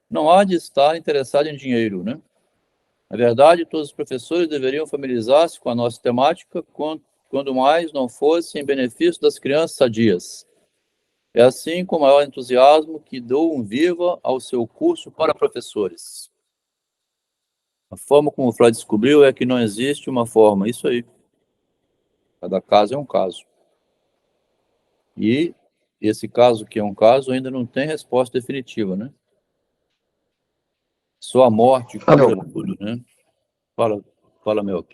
não há de estar interessado em dinheiro, né? Na verdade, todos os professores deveriam familiarizar-se com a nossa temática, quando mais não fosse em benefício das crianças sadias. É assim com o maior entusiasmo que dou um viva ao seu curso para professores. A forma como o Freud descobriu é que não existe uma forma. Isso aí. Cada caso é um caso. E esse caso que é um caso ainda não tem resposta definitiva, né? Só a morte cura tudo, né? Fala, meu.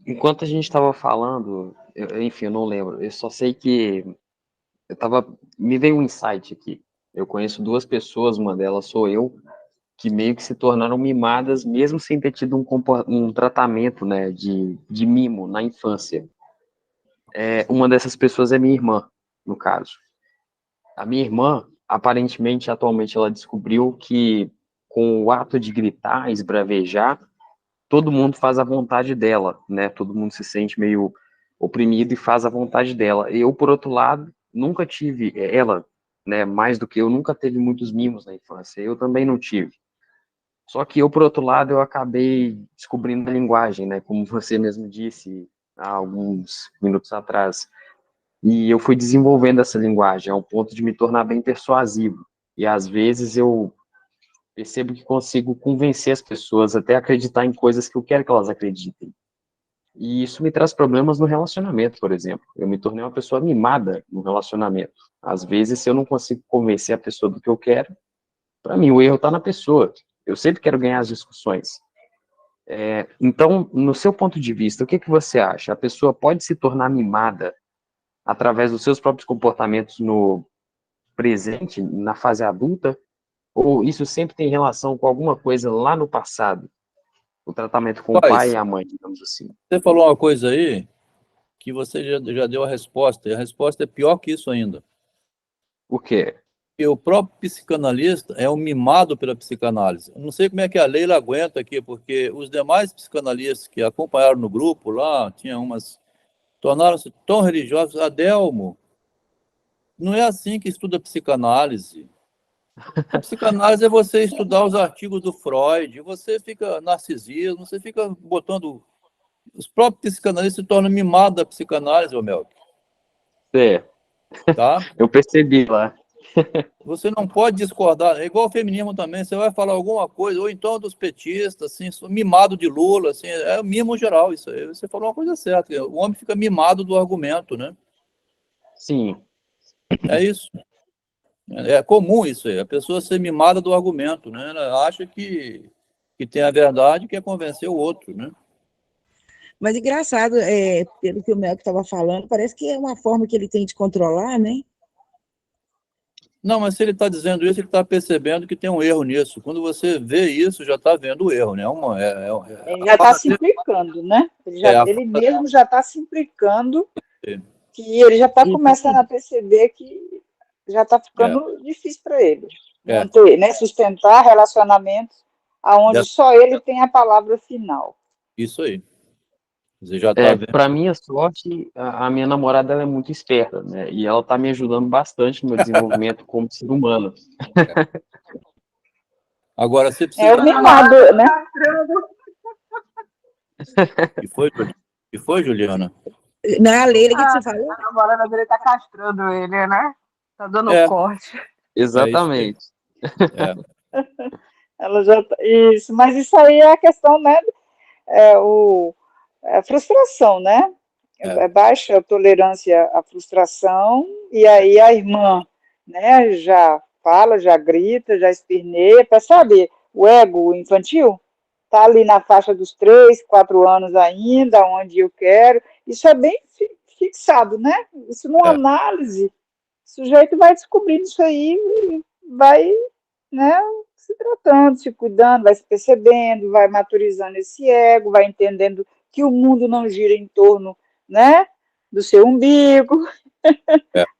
Enquanto a gente estava falando, enfim, eu não lembro, eu só sei que me veio um insight aqui. Eu conheço duas pessoas, uma delas sou eu, que meio que se tornaram mimadas, mesmo sem ter tido um tratamento, né, de mimo na infância. Uma dessas pessoas é minha irmã, no caso. A minha irmã, aparentemente, atualmente, ela descobriu que com o ato de gritar, esbravejar, todo mundo faz a vontade dela, né? Todo mundo se sente meio oprimido e faz a vontade dela. Eu, por outro lado, nunca tive, ela, né, mais do que eu, nunca teve muitos mimos na infância. Eu também não tive. Só que eu, por outro lado, eu acabei descobrindo a linguagem, né? Como você mesmo disse há alguns minutos atrás. E eu fui desenvolvendo essa linguagem ao ponto de me tornar bem persuasivo. E às vezes eu percebo que consigo convencer as pessoas até a acreditar em coisas que eu quero que elas acreditem. E isso me traz problemas no relacionamento, por exemplo. Eu me tornei uma pessoa mimada no relacionamento. Às vezes, se eu não consigo convencer a pessoa do que eu quero, para mim o erro está na pessoa. Eu sempre quero ganhar as discussões. Então, no seu ponto de vista, o que você acha? A pessoa pode se tornar mimada através dos seus próprios comportamentos no presente, na fase adulta? Ou isso sempre tem relação com alguma coisa lá no passado? O tratamento com o pai e a mãe, digamos assim. Você falou uma coisa aí que você já deu a resposta, e a resposta é pior que isso ainda. Por quê? E o próprio psicanalista é um mimado pela psicanálise. Eu não sei como é que a Leila aguenta aqui, porque os demais psicanalistas que acompanharam no grupo lá, tinha umas, tornaram-se tão religiosos. Adelmo, não é assim que estuda psicanálise. A psicanálise é você estudar os artigos do Freud, você fica narcisismo, você fica botando... Os próprios psicanalistas se tornam mimados da psicanálise, ô Mel. Tá? Eu percebi lá. Você não pode discordar, é igual o feminismo também, você vai falar alguma coisa, ou então dos petistas, assim, mimado de Lula, assim, é mimo geral isso aí, você falou uma coisa certa, o homem fica mimado do argumento, né? Sim. É isso. É comum isso aí, a pessoa ser mimada do argumento, né? Ela acha que tem a verdade e quer convencer o outro, né? Mas engraçado, pelo que o Melco estava falando, parece que é uma forma que ele tem de controlar, né? Não, mas se ele está dizendo isso, ele está percebendo que tem um erro nisso. Quando você vê isso, já está vendo o erro, né? Ele já está se implicando, né? Ele mesmo já está se implicando, que ele já está começando a perceber que já está ficando difícil para ele manter, né? Sustentar relacionamentos onde só ele tem a palavra final. Isso aí. Você já tá vendo. Para minha sorte, a minha namorada ela é muito esperta, né? E ela está me ajudando bastante no meu desenvolvimento como ser humano. Agora, você precisa... É o mimado, né? Que foi, Juliana? Não é a Leila que você falou? A namorada dele tá castrando ele, né? Tá dando corte. Exatamente. Ela já isso, mas isso aí é a questão, né? A frustração, né? É baixa a tolerância à frustração, e aí a irmã, né, já fala, já grita, já esperneia, sabe, o ego infantil está ali na faixa dos 3, 4 anos ainda, onde eu quero, isso é bem fixado, né? Isso numa análise, o sujeito vai descobrindo isso aí e vai, né, se tratando, se cuidando, vai se percebendo, vai maturizando esse ego, vai entendendo que o mundo não gira em torno, né, do seu umbigo,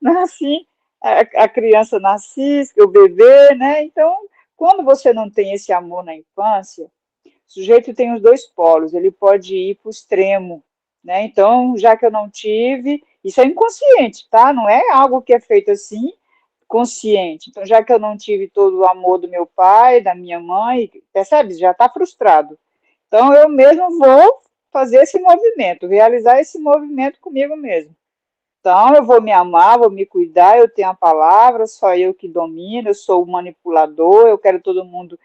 não é assim? A criança narcisca, o bebê, né? Então, quando você não tem esse amor na infância, o sujeito tem os dois polos, ele pode ir para o extremo, né? Então, já que eu não tive, isso é inconsciente, tá? Não é algo que é feito assim, consciente. Então, já que eu não tive todo o amor do meu pai, da minha mãe, percebe? Já está frustrado. Então, eu mesmo vou fazer esse movimento, realizar esse movimento comigo mesmo. Então, eu vou me amar, vou me cuidar, eu tenho a palavra, só eu que domino, eu sou o manipulador, eu quero todo mundo,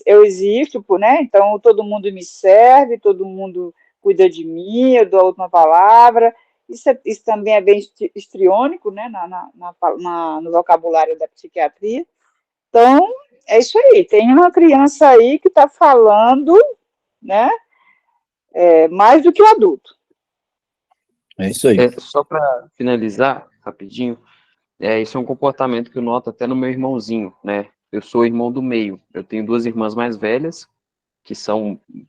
eu existo, né? Então, todo mundo me serve, todo mundo cuida de mim, eu dou a última palavra. Isso também é bem histriônico, né? No vocabulário da psiquiatria. Então, é isso aí, tem uma criança aí que está falando, né? Mais do que o adulto. É isso aí. Só para finalizar, rapidinho, isso é um comportamento que eu noto até no meu irmãozinho, né? Eu sou irmão do meio, eu tenho 2 irmãs mais velhas, que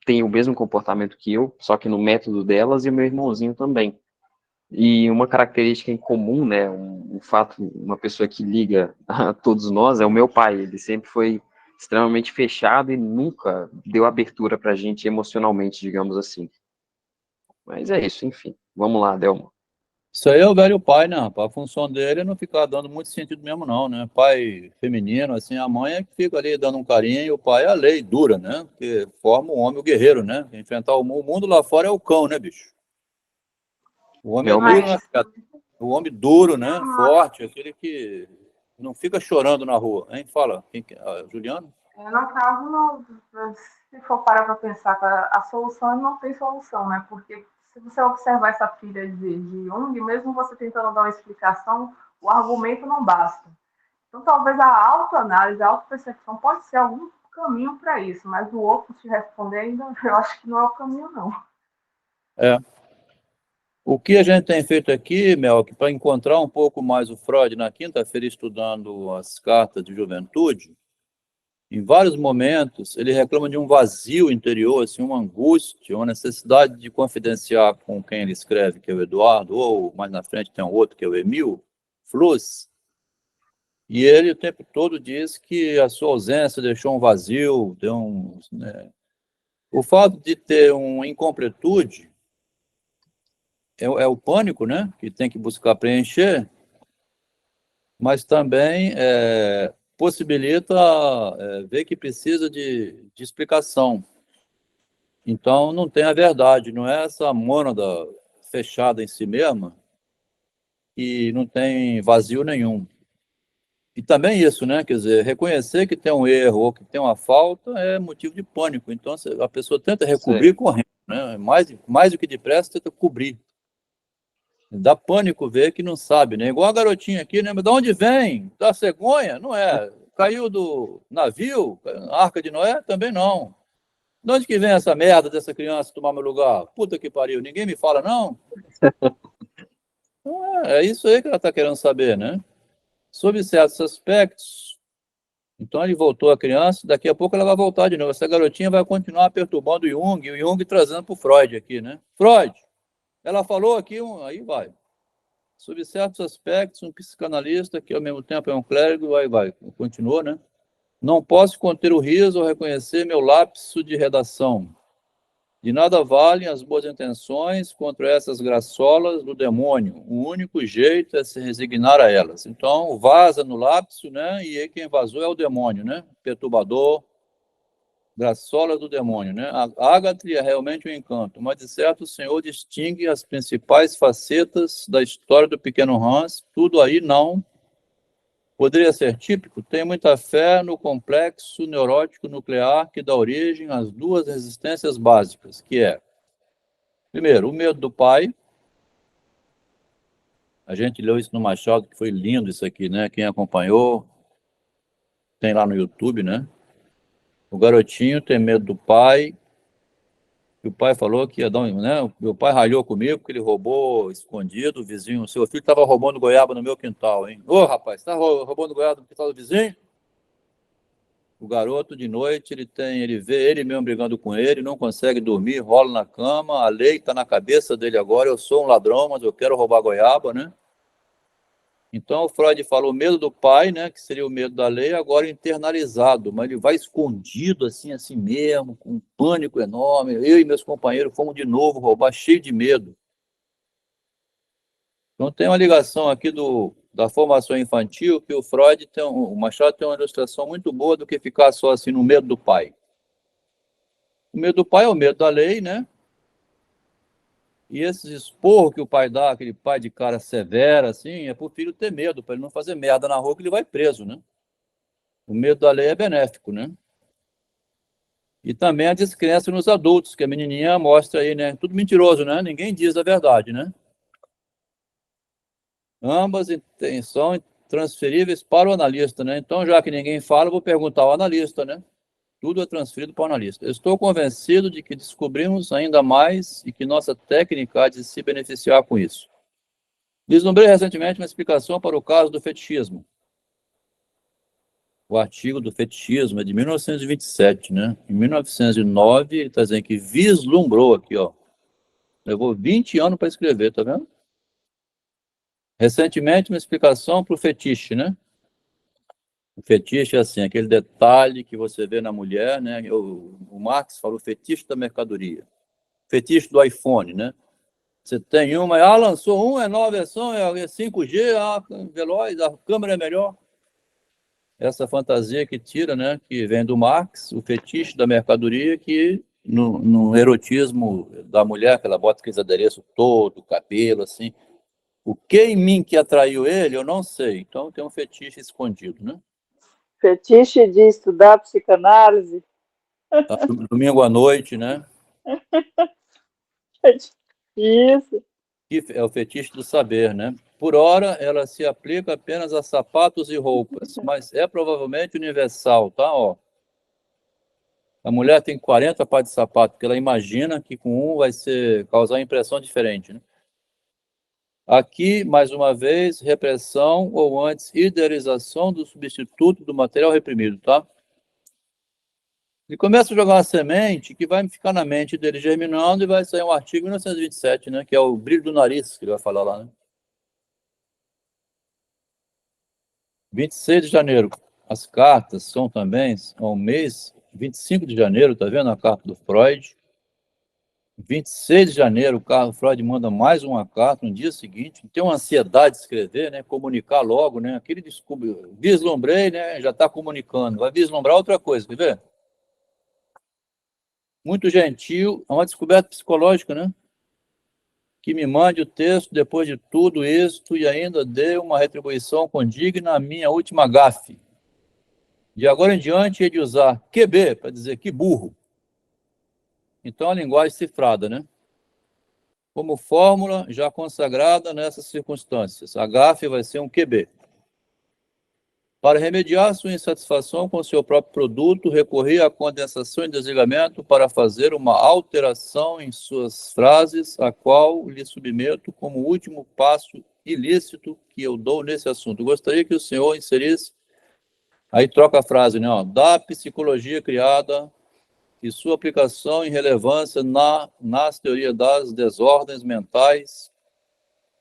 têm o mesmo comportamento que eu, só que no método delas, e o meu irmãozinho também. E uma característica em comum, né, um fato, uma pessoa que liga a todos nós, é o meu pai. Ele sempre foi extremamente fechado e nunca deu abertura para a gente emocionalmente, digamos assim. Mas é isso, enfim. Vamos lá, Delmo. Isso aí é o velho pai, né, rapaz? A função dele é não ficar dando muito sentido mesmo, não, né? Pai feminino, assim, a mãe é que fica ali dando um carinho e o pai é a lei dura, né? Porque forma o homem, o guerreiro, né? Enfrentar o mundo lá fora é o cão, né, bicho? O homem é duro, né? O homem duro, né? Forte, aquele que não fica chorando na rua, hein? Fala, Juliano? No caso, se for parar para pensar, a solução não tem solução, né? Porque se você observar essa filha de Jung, mesmo você tentando dar uma explicação, o argumento não basta. Então, talvez a autoanálise, a autopercepção pode ser algum caminho para isso, mas o outro te responder ainda, eu acho que não é o caminho, não. O que a gente tem feito aqui, Melk, para encontrar um pouco mais o Freud na quinta-feira, estudando as cartas de juventude, em vários momentos ele reclama de um vazio interior, assim, uma angústia, uma necessidade de confidenciar com quem ele escreve, que é o Eduardo, ou mais na frente tem um outro, que é o Emil Flus, e ele o tempo todo diz que a sua ausência deixou um vazio, né? O fato de ter uma incompletude é o pânico, né? Que tem que buscar preencher, mas também possibilita ver que precisa de explicação. Então, não tem a verdade, não é essa mônada fechada em si mesma e não tem vazio nenhum. E também isso, né? Quer dizer, reconhecer que tem um erro ou que tem uma falta é motivo de pânico. Então, a pessoa tenta recobrir correndo, né? Mais do que depressa, tenta cobrir. Dá pânico ver que não sabe, né? Igual a garotinha aqui, né? Mas de onde vem? Da cegonha? Não é. Caiu do navio? Arca de Noé? Também não. De onde que vem essa merda dessa criança tomar meu lugar? Puta que pariu, ninguém me fala, não? Então, é isso aí que ela está querendo saber, né? Sob certos aspectos, então ele voltou a criança, daqui a pouco ela vai voltar de novo. Essa garotinha vai continuar perturbando o Jung, e o Jung trazendo para o Freud aqui, né? Freud, ela falou aqui, aí vai. Sob certos aspectos, um psicanalista que ao mesmo tempo é um clérigo, aí vai, continuou, né? Não posso conter o riso ou reconhecer meu lapso de redação. De nada valem as boas intenções contra essas graçolas do demônio. O único jeito é se resignar a elas. Então, vaza no lapso, né? E aí quem vazou é o demônio, né? Perturbador, graçolas do demônio, né? A Ágatre é realmente um encanto, mas de certo o Senhor distingue as principais facetas da história do pequeno Hans. Tudo aí não poderia ser típico. Tenho muita fé no complexo neurótico nuclear que dá origem às duas resistências básicas, que é, primeiro, o medo do pai. A gente leu isso no Machado, que foi lindo isso aqui, né? Quem acompanhou, tem lá no YouTube, né? O garotinho tem medo do pai, e o pai falou que ia dar um, né? Meu pai ralhou comigo porque ele roubou escondido, o vizinho, seu filho estava roubando goiaba no meu quintal, hein? Ô, rapaz, está roubando goiaba no quintal do vizinho? O garoto, de noite, ele vê ele mesmo brigando com ele, não consegue dormir, rola na cama, a lei está na cabeça dele agora, eu sou um ladrão, mas eu quero roubar goiaba, né? Então, o Freud falou o medo do pai, né, que seria o medo da lei, agora internalizado, mas ele vai escondido assim mesmo, com um pânico enorme. Eu e meus companheiros fomos de novo roubar, cheio de medo. Então, tem uma ligação aqui da formação infantil, que o Freud o Machado tem uma ilustração muito boa do que ficar só assim no medo do pai. O medo do pai é o medo da lei, né? E esses esporros que o pai dá, aquele pai de cara severa, assim, é para o filho ter medo, para ele não fazer merda na rua que ele vai preso, né? O medo da lei é benéfico, né? E também a descrença nos adultos, que a menininha mostra aí, né? Tudo mentiroso, né? Ninguém diz a verdade, né? Ambas são transferíveis para o analista, né? Então, já que ninguém fala, eu vou perguntar ao analista, né? Tudo é transferido para o analista. Eu estou convencido de que descobrimos ainda mais e que nossa técnica há de se beneficiar com isso. Vislumbrei recentemente uma explicação para o caso do fetichismo. O artigo do fetichismo é de 1927, né? Em 1909, ele está dizendo que vislumbrou aqui, ó. Levou 20 anos para escrever, tá vendo? Recentemente, uma explicação para o fetiche, né? O fetiche é assim, aquele detalhe que você vê na mulher, né? O Marx falou fetiche da mercadoria. Fetiche do iPhone, né? Você tem uma, lançou é nova versão, é 5G, veloz, a câmera é melhor. Essa fantasia que tira, né? Que vem do Marx, o fetiche da mercadoria, que no erotismo da mulher, que ela bota aqueles adereços todo, cabelo, assim. O que em mim que atraiu ele, eu não sei. Então tem um fetiche escondido, né? Fetiche de estudar psicanálise. Domingo à noite, né? Isso. Que é o fetiche do saber, né? Por ora, ela se aplica apenas a sapatos e roupas, mas é provavelmente universal, tá? Ó. A mulher tem 40 pares de sapato, porque ela imagina que com um vai causar impressão diferente, né? Aqui, mais uma vez, repressão ou antes, idealização do substituto do material reprimido, tá? Ele começa a jogar uma semente que vai ficar na mente dele germinando e vai sair um artigo em 1927, né? Que é o brilho do nariz, que ele vai falar lá, né? 26 de janeiro. As cartas são também, um mês, 25 de janeiro, tá vendo a carta do Freud? 26 de janeiro, o Freud manda mais uma carta no dia seguinte, tem uma ansiedade de escrever, né? Comunicar logo, né? Aquele vislumbrei, né? Já está comunicando, vai vislumbrar outra coisa, quer ver? Muito gentil, é uma descoberta psicológica, né? Que me mande o texto depois de tudo isso e ainda dê uma retribuição condigna à minha última gafe. De agora em diante, é de usar QB para dizer que burro. Então, a linguagem cifrada, né? Como fórmula já consagrada nessas circunstâncias. A gafe vai ser um QB. Para remediar sua insatisfação com seu próprio produto, recorri à condensação e desligamento para fazer uma alteração em suas frases, a qual lhe submeto como último passo ilícito que eu dou nesse assunto. Eu gostaria que o senhor inserisse, aí troca a frase, né? Ó, da psicologia criada e sua aplicação e relevância nas teorias das desordens mentais.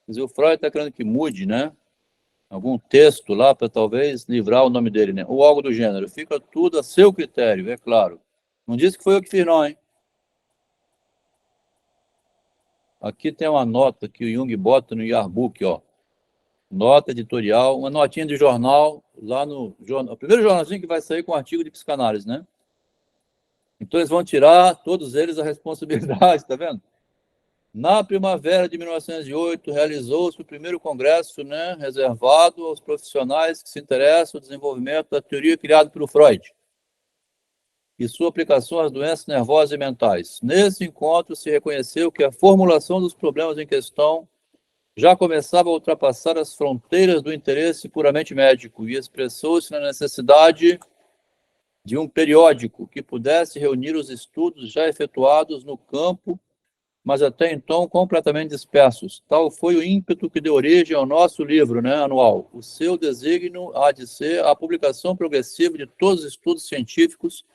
Quer dizer, o Freud está querendo que mude, né? Algum texto lá para talvez livrar o nome dele, né? Ou algo do gênero. Fica tudo a seu critério, é claro. Não disse que foi eu que fiz, não, hein? Aqui tem uma nota que o Jung bota no Yearbook, ó. Nota editorial, uma notinha de jornal, lá no jornal. O primeiro jornalzinho que vai sair com artigo de psicanálise, né? Então eles vão tirar, todos eles, a responsabilidade, tá vendo? Na primavera de 1908, realizou-se o primeiro congresso, né, reservado aos profissionais que se interessam no desenvolvimento da teoria criada pelo Freud e sua aplicação às doenças nervosas e mentais. Nesse encontro, se reconheceu que a formulação dos problemas em questão já começava a ultrapassar as fronteiras do interesse puramente médico e expressou-se na necessidade de um periódico que pudesse reunir os estudos já efetuados no campo, mas até então completamente dispersos. Tal foi o ímpeto que deu origem ao nosso livro, né, anual. O seu desígnio há de ser a publicação progressiva de todos os estudos científicos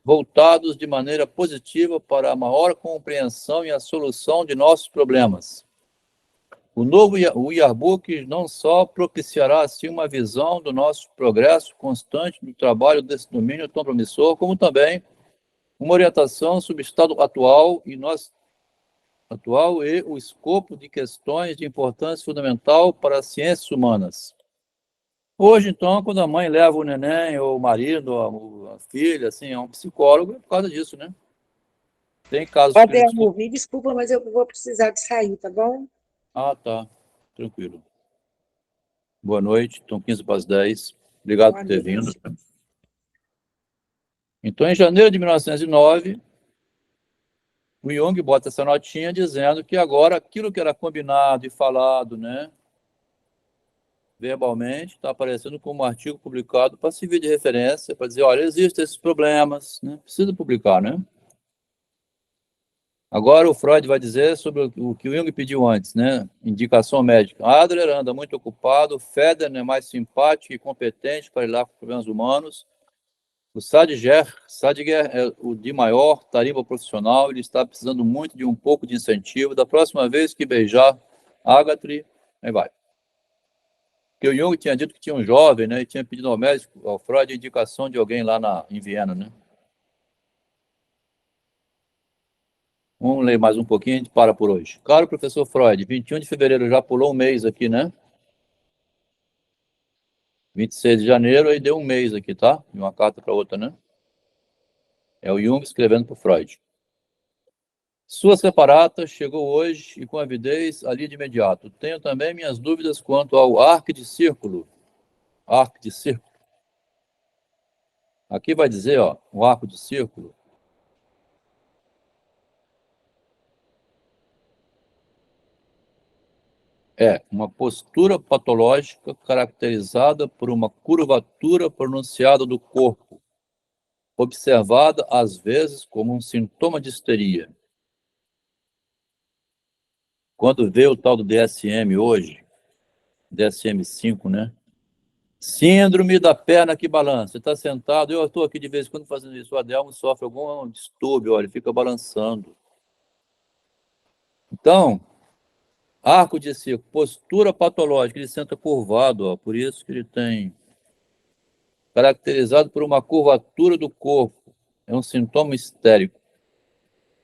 voltados de maneira positiva para a maior compreensão e a solução de nossos problemas. O novo Yearbook não só propiciará assim uma visão do nosso progresso constante do trabalho desse domínio tão promissor, como também uma orientação sobre o estado atual e o escopo de questões de importância fundamental para as ciências humanas. Hoje, então, quando a mãe leva o neném, ou o marido, ou a filha, assim, a um psicólogo, é por causa disso, né? Tem casos Adelmo, me desculpa, mas eu vou precisar de sair, tá bom? Ah, tá. Tranquilo. Boa noite. Estão 15 para as 10. Obrigado Boa por ter noite. vindo. Então, em janeiro de 1909, o Jung bota essa notinha dizendo que agora aquilo que era combinado e falado, né, verbalmente, está aparecendo como um artigo publicado para servir de referência, para dizer, olha, existem esses problemas, né, precisa publicar, né? Agora o Freud vai dizer sobre o que o Jung pediu antes, né? Indicação médica. Adler anda muito ocupado, Federer é mais simpático e competente para lidar com problemas humanos. O Sadiger é o de maior tarimba profissional, ele está precisando muito de um pouco de incentivo. Da próxima vez que beijar Agatri, aí vai. Porque o Jung tinha dito que tinha um jovem, né? E tinha pedido ao médico, ao Freud, a indicação de alguém lá em Viena, né? Vamos ler mais um pouquinho, a gente para por hoje. Caro professor Freud, 21 de fevereiro já pulou um mês aqui, né? 26 de janeiro, aí deu um mês aqui, tá? De uma carta para outra, né? É o Jung escrevendo para o Freud. Sua separata chegou hoje e com avidez ali de imediato. Tenho também minhas dúvidas quanto ao arco de círculo. Arco de círculo. Aqui vai dizer, ó, o arco de círculo. É uma postura patológica caracterizada por uma curvatura pronunciada do corpo, observada às vezes como um sintoma de histeria. Quando vê o tal do DSM hoje, DSM-5, né? Síndrome da perna que balança. Você está sentado, eu estou aqui de vez em quando fazendo isso, o Adelmo sofre algum distúrbio, olha, ele fica balançando. Então, arco de círculo, postura patológica, ele senta curvado, ó, por isso que ele tem caracterizado por uma curvatura do corpo, é um sintoma histérico.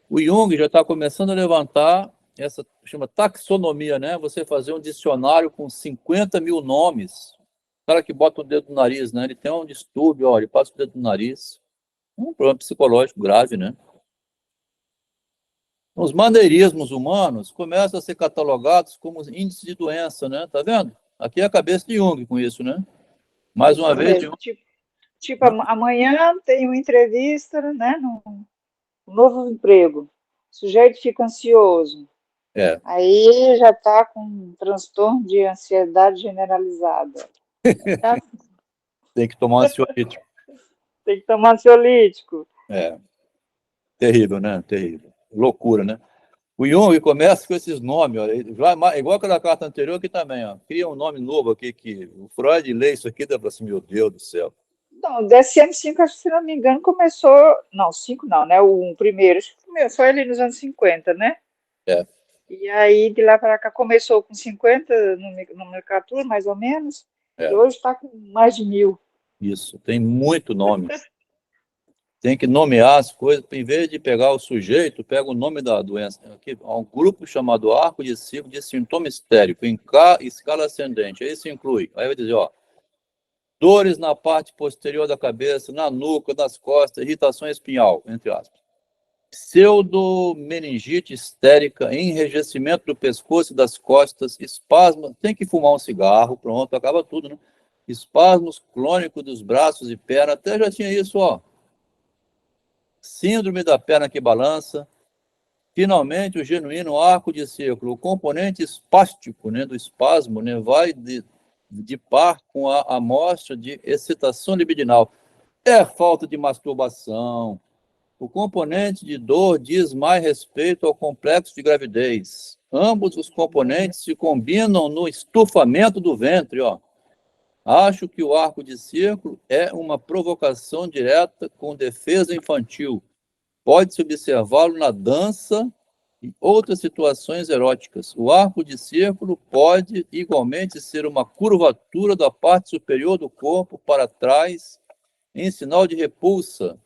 O Jung já está começando a levantar essa, chama taxonomia, né? Você fazer um dicionário com 50 mil nomes. O cara que bota o dedo no nariz, né? Ele tem um distúrbio, ó, ele passa o dedo no nariz. Um problema psicológico grave, né? Os maneirismos humanos começam a ser catalogados como índice de doença, né? Tá vendo? Aqui é a cabeça de Jung com isso, né? Mais uma vez, mesmo, tipo, amanhã tem uma entrevista, né, num novo emprego. O sujeito fica ansioso. É. Aí já está com um transtorno de ansiedade generalizada. Tem que tomar um ansiolítico. Tem que tomar ansiolítico. É. Terrível, né? Terrível. Loucura, né? O Jung começa com esses nomes, ó, igual aquela carta anterior aqui também, ó, cria um nome novo aqui, que o Freud lê isso aqui e fala assim, meu Deus do céu. Não, o DSM-5, acho que, se não me engano, começou... Não, 5 não, né? O primeiro, acho que foi ali nos anos 50, né? É. E aí, de lá para cá, começou com 50 nomenclatura, mais ou menos, e hoje está com mais de 1000. Isso, tem muito nome. Tem que nomear as coisas, em vez de pegar o sujeito, pega o nome da doença. Aqui, há um grupo chamado arco de ciclo de sintoma histérico, em escala ascendente. Aí isso inclui, aí vai dizer, ó, dores na parte posterior da cabeça, na nuca, nas costas, irritação espinhal, entre aspas. Pseudomeningite histérica, enrijecimento do pescoço e das costas, espasmo, tem que fumar um cigarro, pronto, acaba tudo, né? Espasmos clônicos dos braços e pernas, até já tinha isso, ó. Síndrome da perna que balança. Finalmente, o genuíno arco de círculo, o componente espástico, né, do espasmo, né, vai de par com a amostra de excitação libidinal. É falta de masturbação. O componente de dor diz mais respeito ao complexo de gravidez. Ambos os componentes se combinam no estufamento do ventre, ó. Acho que o arco de círculo é uma provocação direta com defesa infantil. Pode-se observá-lo na dança e outras situações eróticas. O arco de círculo pode igualmente ser uma curvatura da parte superior do corpo para trás, em sinal de repulsa,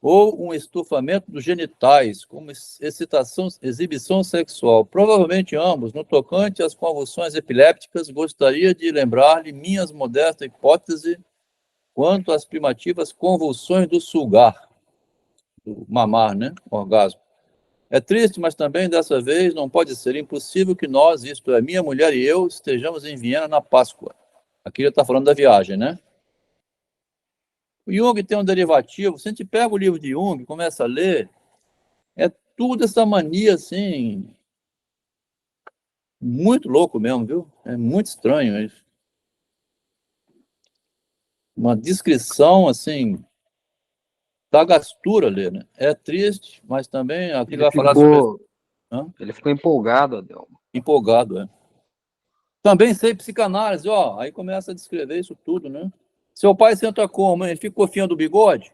ou um estufamento dos genitais, como excitação, exibição sexual. Provavelmente ambos, no tocante às convulsões epilépticas, gostaria de lembrar-lhe minhas modestas hipóteses quanto às primativas convulsões do sulgar, do mamar, né? Orgasmo. É triste, mas também dessa vez não pode ser impossível que nós, isto é, minha mulher e eu, estejamos em Viena na Páscoa. Aqui ele está falando da viagem, né? O Jung tem um derivativo. Se a gente pega o livro de Jung, começa a ler, é tudo essa mania, assim, muito louco mesmo, viu? É muito estranho isso. Uma descrição, assim, da gastura ali, né? É triste, mas também aqui ele vai falar sobre... Ele ficou empolgado, Adelmo. Empolgado, é. Também sei psicanálise, ó. Aí começa a descrever isso tudo, né? Seu pai senta como? Ele fica cofiando o bigode?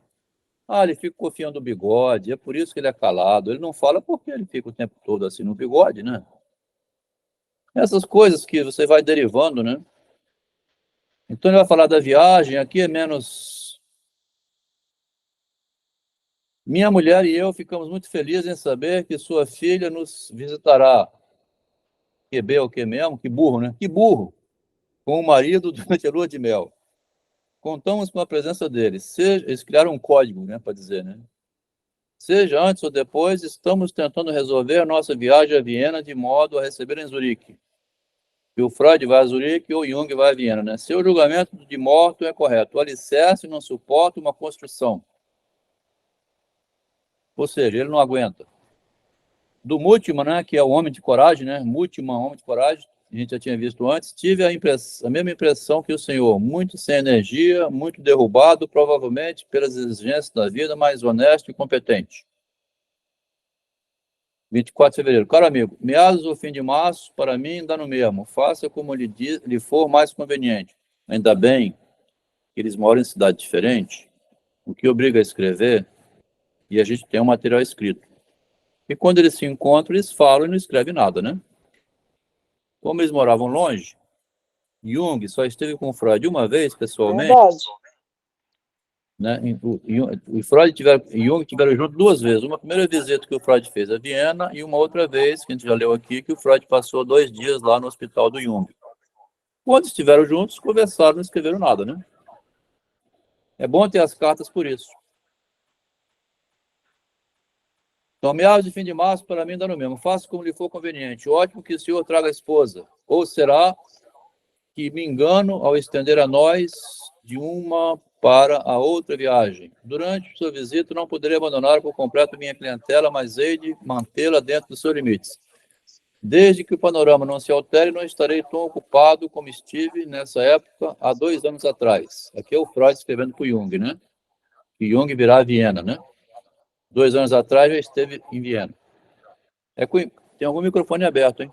Ah, ele fica cofiando o bigode, é por isso que ele é calado. Ele não fala porque ele fica o tempo todo assim no bigode, né? Essas coisas que você vai derivando, né? Então ele vai falar da viagem, aqui é menos... Minha mulher e eu ficamos muito felizes em saber que sua filha nos visitará. Que B é o que mesmo? Que burro, né? Que burro! Com o marido durante a lua de mel. Contamos com a presença deles. Eles criaram um código, né, para dizer, né? Seja antes ou depois, estamos tentando resolver a nossa viagem a Viena de modo a receber em Zurique. E o Freud vai a Zurique ou o Jung vai a Viena, né? Seu julgamento de morto é correto. O alicerce não suporta uma construção. Ou seja, ele não aguenta. Do Multiman, né, que é o homem de coragem, né? Multiman, homem de coragem, a gente já tinha visto antes, tive a mesma impressão que o senhor, muito sem energia, muito derrubado, provavelmente pelas exigências da vida, mas honesto e competente. 24 de fevereiro. Caro amigo, meados do fim de março, para mim, dá no mesmo. Faça como lhe for mais conveniente. Ainda bem que eles moram em cidade diferente, o que obriga a escrever, e a gente tem um material escrito. E quando eles se encontram, eles falam e não escrevem nada, né? Como eles moravam longe, Jung só esteve com Freud uma vez, pessoalmente. Verdade. Né? O Freud e Jung tiveram juntos duas vezes. Uma primeira visita que o Freud fez a Viena e uma outra vez, que a gente já leu aqui, que o Freud passou 2 dias lá no hospital do Jung. Quando estiveram juntos, conversaram, não escreveram nada, né? É bom ter as cartas por isso. Então, meados de fim de março, para mim, dá no mesmo. Faça como lhe for conveniente. Ótimo que o senhor traga a esposa. Ou será que me engano ao estender a nós de uma para a outra viagem. Durante sua visita, não poderei abandonar por completo minha clientela, mas hei de mantê-la dentro dos seus limites. Desde que o panorama não se altere, não estarei tão ocupado como estive nessa época há 2 anos atrás. Aqui é o Freud escrevendo para o Jung, né? Que Jung virá a Viena, né? 2 anos atrás já esteve em Viena. Tem algum microfone aberto, hein?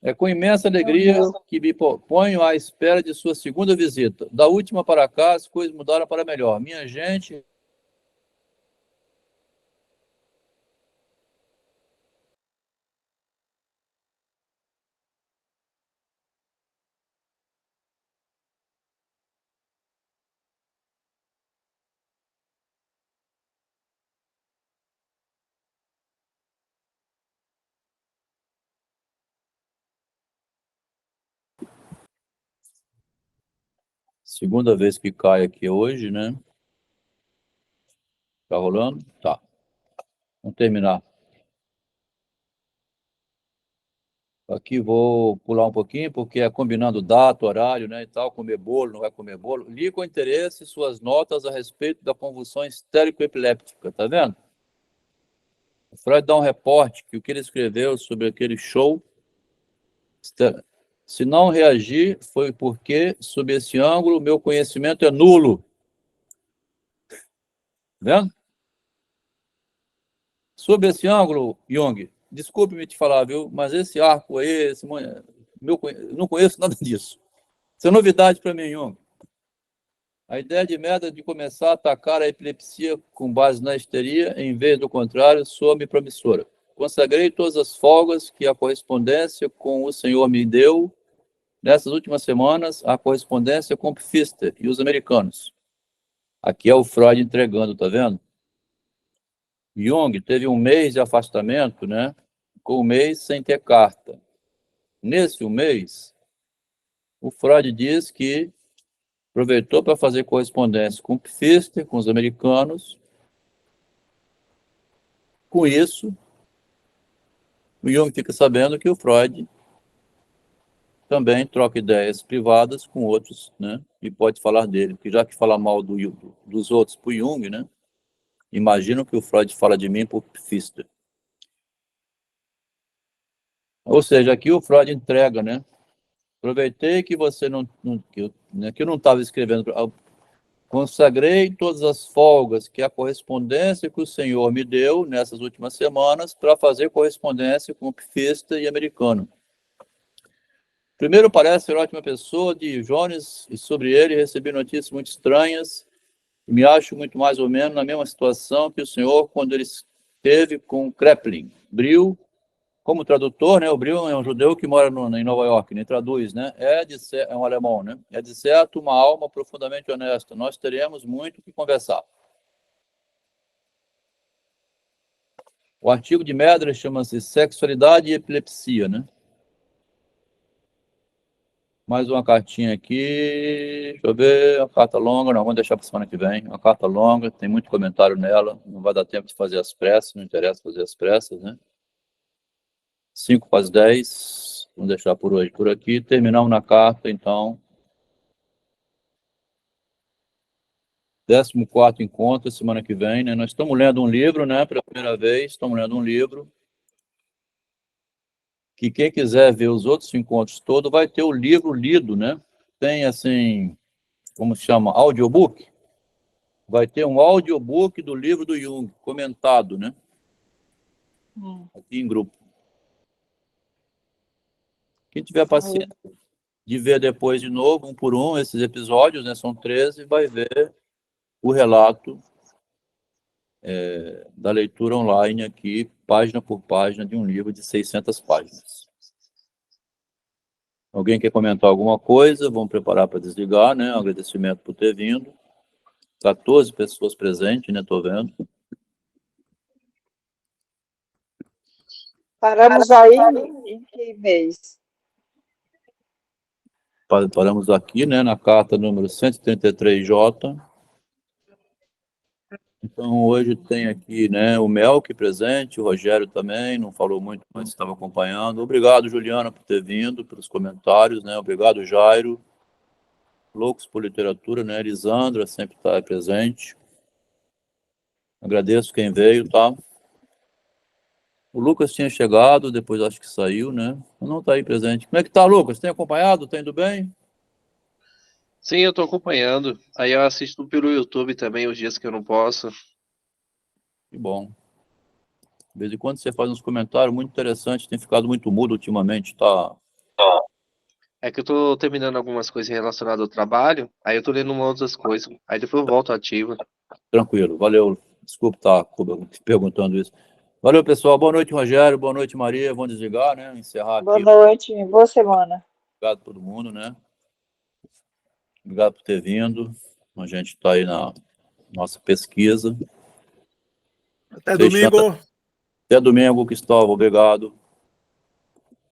É com imensa alegria que me ponho à espera de sua segunda visita. Da última para cá, as coisas mudaram para melhor. Minha gente, segunda vez que cai aqui hoje, né? Tá rolando? Tá. Vamos terminar. Aqui vou pular um pouquinho, porque é combinando data, horário, né, e tal, comer bolo, não vai comer bolo. Li com interesse suas notas a respeito da convulsão histérico-epiléptica, tá vendo? O Freud dá um reporte que o que ele escreveu sobre aquele show, se não reagir, foi porque, sob esse ângulo, meu conhecimento é nulo. Tá vendo? Sob esse ângulo, Jung, desculpe-me te falar, viu, mas esse arco aí, eu não conheço nada disso. Isso é novidade para mim, Jung. A ideia de merda de começar a atacar a epilepsia com base na histeria, em vez do contrário, soa-me promissora. Consagrei todas as folgas que a correspondência com o Senhor me deu nessas últimas semanas, a correspondência com Pfister e os americanos. Aqui é o Freud entregando, tá vendo? Jung teve um mês de afastamento, né? Com um mês sem ter carta. Nesse mês, o Freud diz que aproveitou para fazer correspondência com Pfister, com os americanos. Com isso, o Jung fica sabendo que o Freud também troca ideias privadas com outros, né? E pode falar dele, porque já que fala mal dos outros para o Jung, né? Imagino que o Freud fala de mim por Pfister. Ou seja, aqui o Freud entrega, né? Aproveitei que você que eu não estava escrevendo. Consagrei todas as folgas que a correspondência que o Senhor me deu nessas últimas semanas para fazer correspondência com o Pfister e americano. Primeiro, parece ser ótima pessoa de Jones, e sobre ele recebi notícias muito estranhas. Me acho muito mais ou menos na mesma situação que o senhor quando ele esteve com Kreplin. Brill, como tradutor, né? O Brill é um judeu que mora em Nova York, nem traduz, né? É um alemão, né? É de certo uma alma profundamente honesta. Nós teremos muito que conversar. O artigo de Medra chama-se Sexualidade e Epilepsia, né? Mais uma cartinha aqui. Deixa eu ver. Uma carta longa. Não, vamos deixar para semana que vem. Uma carta longa, tem muito comentário nela. Não vai dar tempo de fazer as pressas. Não interessa fazer as pressas, né? 5 para as 10. Vamos deixar por hoje por aqui. Terminamos na carta, então. 14º encontro, semana que vem, né? Nós estamos lendo um livro, né? Pela primeira vez, estamos lendo um livro. Que quem quiser ver os outros encontros todos, vai ter o livro lido, né? Tem, assim, como se chama? Audiobook. Vai ter um audiobook do livro do Jung, comentado, né? Aqui em grupo. Quem tiver paciência de ver depois de novo, um por um, esses episódios, né? São 13, vai ver o relato da leitura online aqui, página por página, de um livro de 600 páginas. Alguém quer comentar alguma coisa? Vamos preparar para desligar, né? Um agradecimento por ter vindo. 14 pessoas presentes, né? Estou vendo. Paramos aí em que mês? Paramos aqui, né? Na carta número 133J. Então, hoje tem aqui, né, o Melk presente, o Rogério também, não falou muito, mas estava acompanhando. Obrigado, Juliana, por ter vindo, pelos comentários, né? Obrigado, Jairo. Loucos por Literatura, né? Elisandra sempre está presente. Agradeço quem veio, tá? O Lucas tinha chegado, depois acho que saiu, né? Não está aí presente. Como é que tá, Lucas? Tem acompanhado? Tá indo bem? Sim, eu tô acompanhando. Aí eu assisto pelo YouTube também, os dias que eu não posso. Que bom. De vez em quando você faz uns comentários muito interessantes, tem ficado muito mudo ultimamente, tá? É que eu tô terminando algumas coisas relacionadas ao trabalho, aí eu tô lendo umas outras coisas, aí depois eu volto ativa. Tranquilo, valeu. Desculpa estar perguntando isso. Valeu, pessoal. Boa noite, Rogério. Boa noite, Maria. Vamos desligar, né? Encerrar Boa aqui. noite, boa semana. Obrigado a todo mundo, né? Obrigado por ter vindo. A gente está aí na nossa pesquisa. Até Fechando. domingo. Até domingo, Cristóvão. Obrigado.